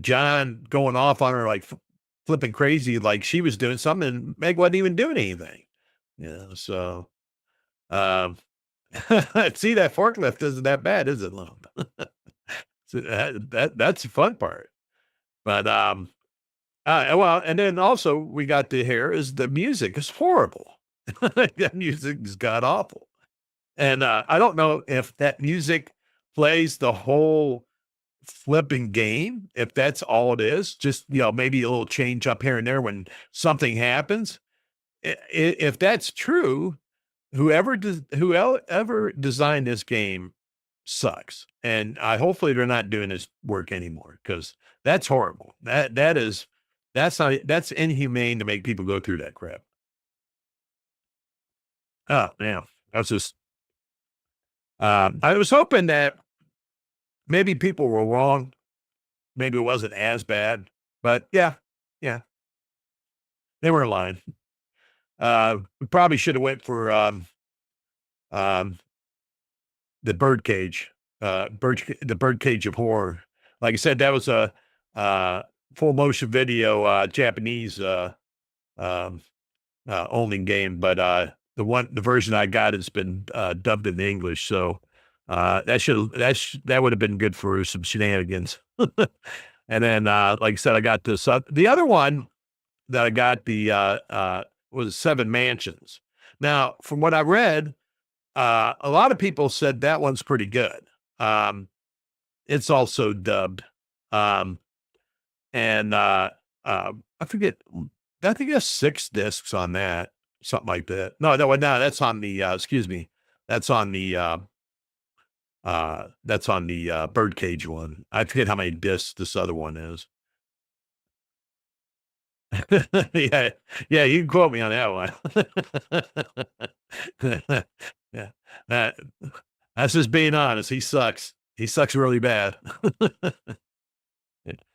John going off on her like flipping crazy, like she was doing something and Meg wasn't even doing anything. So, see, that forklift isn't that bad, is it, Lone? So that's the fun part. But, well, and then also we got to hear is the music is horrible. That music is god awful. And I don't know if that music plays the whole flipping game, if that's all it is, just, maybe a little change up here and there when something happens. If that's true, whoever designed this game sucks. And hopefully they're not doing this work anymore because that's horrible. That's inhumane to make people go through that crap. Oh, yeah. That's just, I was hoping that maybe people were wrong. Maybe it wasn't as bad, but yeah, they were lying. We probably should have went for, the birdcage, the birdcage of horror. Like I said, that was a full motion video, Japanese only game, but the version I got has been dubbed in English, so that would have been good for some shenanigans. And then, like I said, I got this. The other one that I got was Seven Mansions. Now, from what I read, a lot of people said that one's pretty good. It's also dubbed. And I forget, I think there's 6 discs on that, something like that. No, that's on the, excuse me. That's on the birdcage one. I forget how many discs this other one is. Yeah, you can quote me on that one. Yeah, that's just being honest. He sucks. He sucks really bad.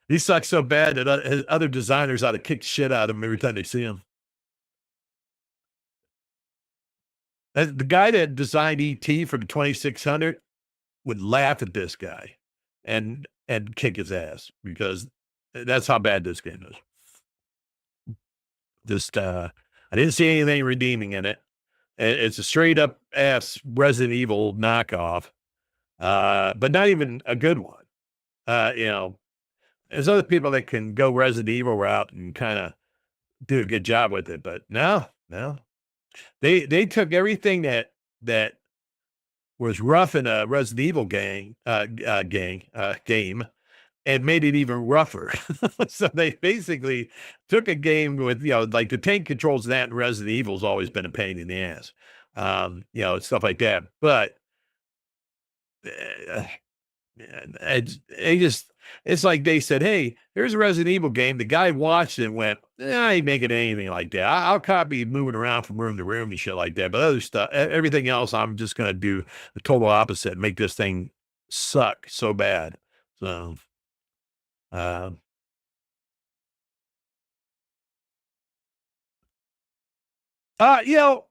He sucks so bad that other designers ought to kick shit out of him every time they see him. The guy that designed ET for the 2600 would laugh at this guy and kick his ass because that's how bad this game is. Just, I didn't see anything redeeming in it. It's a straight up ass Resident Evil knockoff, but not even a good one. There's other people that can go Resident Evil route and kind of do a good job with it, but no. They took everything that was rough in a Resident Evil game and made it even rougher. So they basically took a game with, like the tank controls in that in Resident Evil's always been a pain in the ass. Stuff like that. But uh, it's like they said, hey, here's a Resident Evil game. The guy watched it and went, I ain't making anything like that. I'll copy moving around from room to room and shit like that. But other stuff, everything else, I'm just going to do the total opposite and make this thing suck so bad. So, uh, uh, you know,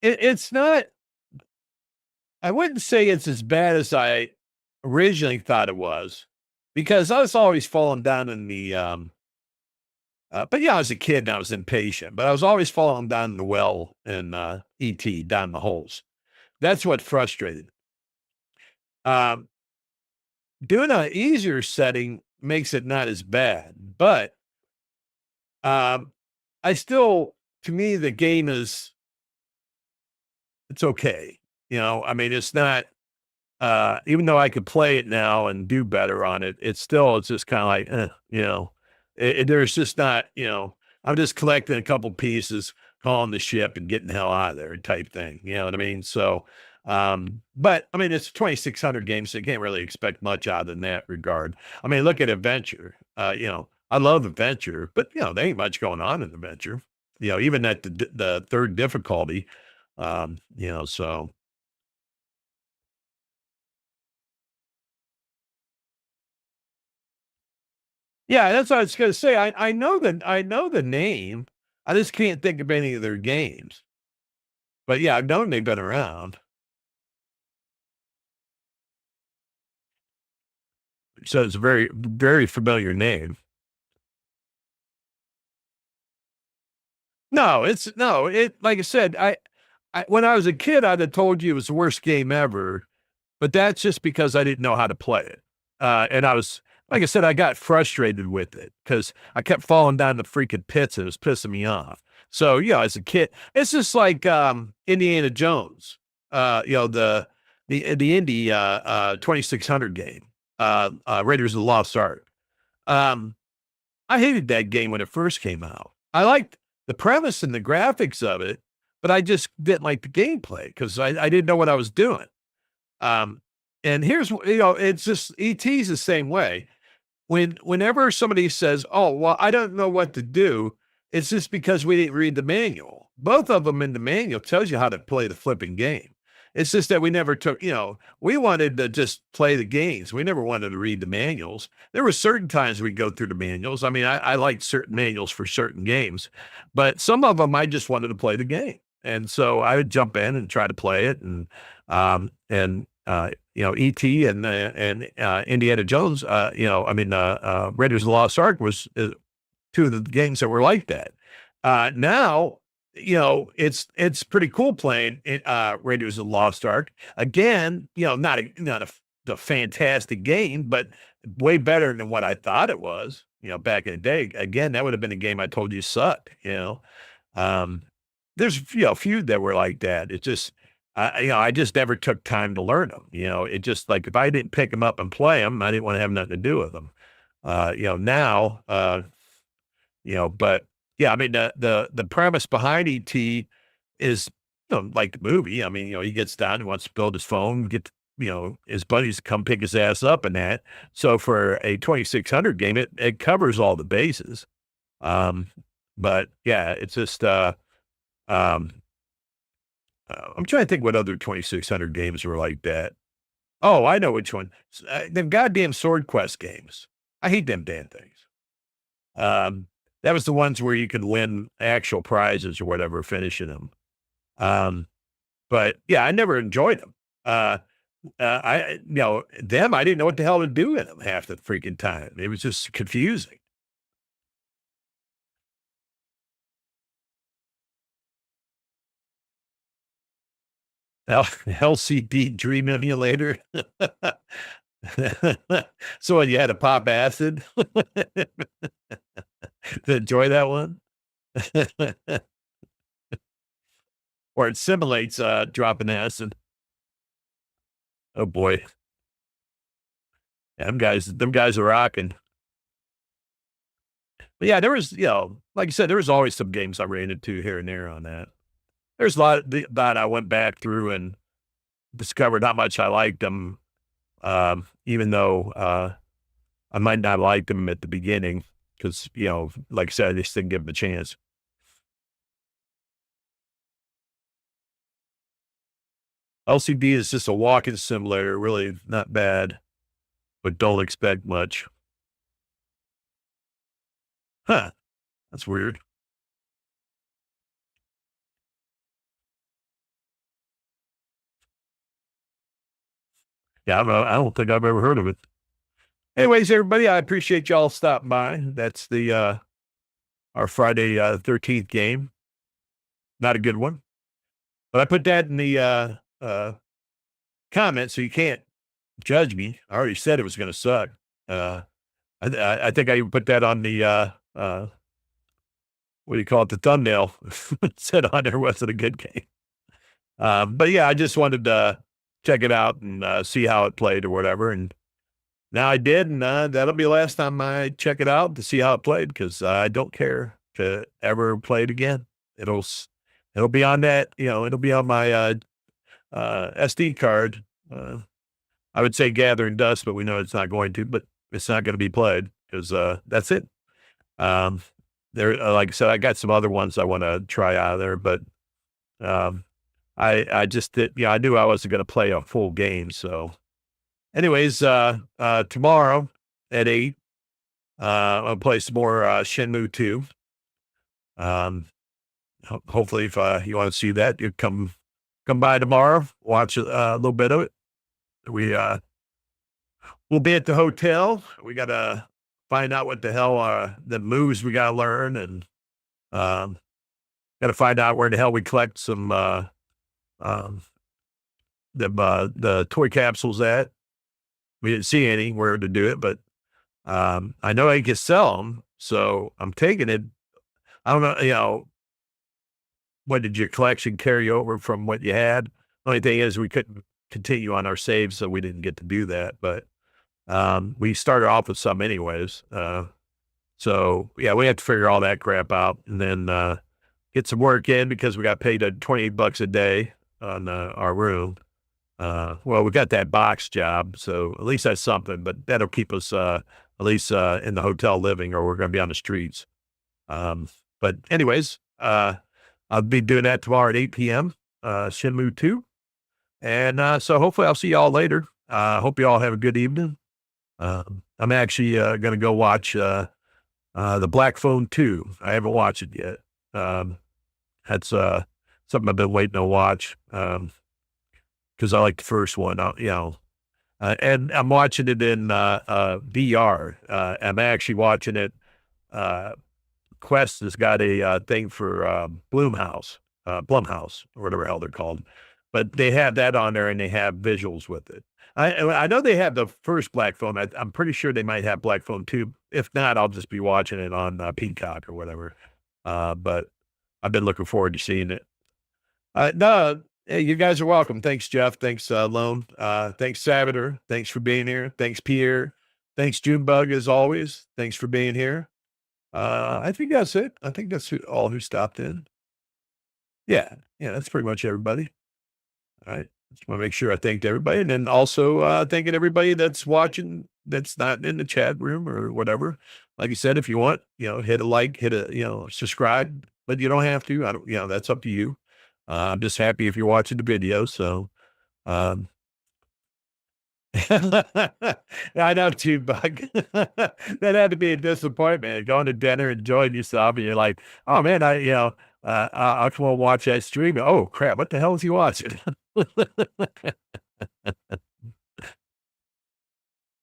it's not, I wouldn't say it's as bad as I originally thought it was because I was always falling down in the, but yeah, I was a kid and I was impatient, but I was always falling down the well in ET, down the holes. That's what frustrated. Um, Doing an easier setting makes it not as bad, but um, I still, to me, the game it's okay. I mean, it's not, even though I could play it now and do better on it, it's just kind of like, there's just not, I'm just collecting a couple pieces, calling the ship and getting the hell out of there type thing. You know what I mean? So, but I mean, it's a 2,600 game, so you can't really expect much out in that regard. I mean, look at Adventure. I love Adventure, but there ain't much going on in Adventure. Even at the third difficulty, so. Yeah, that's what I was gonna say. I know the name. I just can't think of any of their games. But yeah, I've known they've been around. So it's a very, very familiar name. No, like I said, I when I was a kid, I'd have told you it was the worst game ever, but that's just because I didn't know how to play it. And I was, like I said, I got frustrated with it because I kept falling down the freaking pits and it was pissing me off. So, as a kid, it's just like Indiana Jones, the Indy 2600 game, Raiders of the Lost Ark. Um, I hated that game when it first came out. I liked the premise and the graphics of it, but I just didn't like the gameplay because I didn't know what I was doing. Um, and here's, it's just ET's the same way. Whenever somebody says, "Oh, well, I don't know what to do," it's just because we didn't read the manual. Both of them in the manual tells you how to play the flipping game. It's just that we never took, we wanted to just play the games. We never wanted to read the manuals. There were certain times we'd go through the manuals. I mean, I liked certain manuals for certain games, but some of them I just wanted to play the game. And so I would jump in and try to play it. ET and Indiana Jones, Raiders of the Lost Ark was two of the games that were like that. Now, it's pretty cool playing Raiders of the Lost Ark. Again, not a fantastic game, but way better than what I thought it was, back in the day. Again, that would have been a game I told you sucked. Um, there's, a few that were like that. It just, I just never took time to learn them. It just like if I didn't pick them up and play them, I didn't want to have nothing to do with them. Now, but yeah, I mean the premise behind ET is like the movie. I mean, he gets down, he wants to build his phone, get his buddies to come pick his ass up and that. So for a 2600 game, it covers all the bases. Um, but yeah, it's just um I'm trying to think what other 2600 games were like that. Oh, I know which one. The goddamn Sword Quest games. I hate them damn things. Um, that was the ones where you could win actual prizes or whatever finishing them. Um, but yeah, I never enjoyed them. I didn't know what the hell to do in them half the freaking time. It was just confusing. LCD Dream Emulator. So you had to pop acid to enjoy that one? Or it simulates dropping acid. Oh boy. Yeah, them guys are rocking. But yeah, there was, like I said, there was always some games I ran into here and there on that. There's a lot that I went back through and discovered how much I liked them, even though I might not like them at the beginning because, like I said, I just didn't give them a chance. LCD is just a walking simulator, really not bad, but don't expect much. Huh, that's weird. Yeah, I don't think I've ever heard of it. Anyways, everybody, I appreciate y'all stopping by. That's the our Friday 13th game. Not a good one. But I put that in the comments so you can't judge me. I already said it was going to suck. I think I even put that on the what do you call it? The thumbnail. It said on there wasn't a good game. But yeah, I just wanted to check it out and see how it played or whatever. And now I did, and that'll be the last time I check it out to see how it played because I don't care to ever play it again. It'll be on that, it'll be on my SD card. I would say gathering dust, but we know it's not going to. But it's not going to be played because that's it. There, like I said, I got some other ones I want to try out of there, but I just did. I knew I wasn't going to play a full game, so. Anyways, tomorrow at 8, I'll play some more Shenmue 2. Hopefully, if you want to see that, you come by tomorrow, watch a little bit of it. We'll be at the hotel. We got to find out what the hell the moves we got to learn, and got to find out where the hell we collect some the toy capsules at. We didn't see anywhere to do it, but I know I can sell them, so I'm taking it. I don't know, what did your collection carry over from what you had? The only thing is we couldn't continue on our saves, so we didn't get to do that, but we started off with some anyways. So yeah, we have to figure all that crap out and then get some work in because we got paid $28 a day on our room. Well, we got that box job, so at least that's something, but that'll keep us at least in the hotel living, or we're going to be on the streets. But anyways, I'll be doing that tomorrow at 8 p.m. Shenmue 2. And so hopefully I'll see y'all later. Hope you all have a good evening. I'm actually going to go watch the Black Phone 2. I haven't watched it yet. That's something I've been waiting to watch because I like the first one, and I'm watching it in VR. I'm actually watching it. Quest has got a thing for Blumhouse, or whatever the hell they're called. But they have that on there and they have visuals with it. I know they have the first Black Phone. I'm pretty sure they might have Black Phone 2. If not, I'll just be watching it on Peacock or whatever. But I've been looking forward to seeing it. No, hey, you guys are welcome. Thanks, Jeff. Thanks, Lone. Thanks, Sabater. Thanks for being here. Thanks, Pierre. Thanks, Junebug, as always. Thanks for being here. I think that's it. I think that's all who stopped in. Yeah, that's pretty much everybody. All right. Just want to make sure I thanked everybody. And then also thanking everybody that's watching that's not in the chat room or whatever. Like you said, if you want, hit a like, hit a, subscribe, but you don't have to. I don't, that's up to you. I'm just happy if you're watching the video. So, I know too, Bug. That had to be a disappointment. Going to dinner, enjoying yourself, and you're like, "Oh man, I'll come and watch that stream." Oh crap! What the hell is he watching?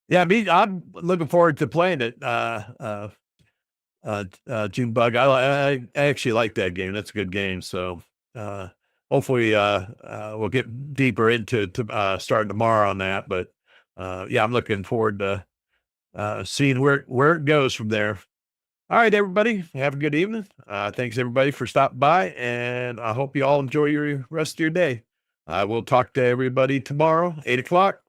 Yeah, I'm looking forward to playing it. June Bug. I actually like that game. That's a good game. So hopefully we'll get deeper into starting tomorrow on that. But yeah, I'm looking forward to seeing where it goes from there. All right, everybody, have a good evening. Thanks everybody for stopping by, and I hope you all enjoy your rest of your day. I will talk to everybody tomorrow, 8 o'clock.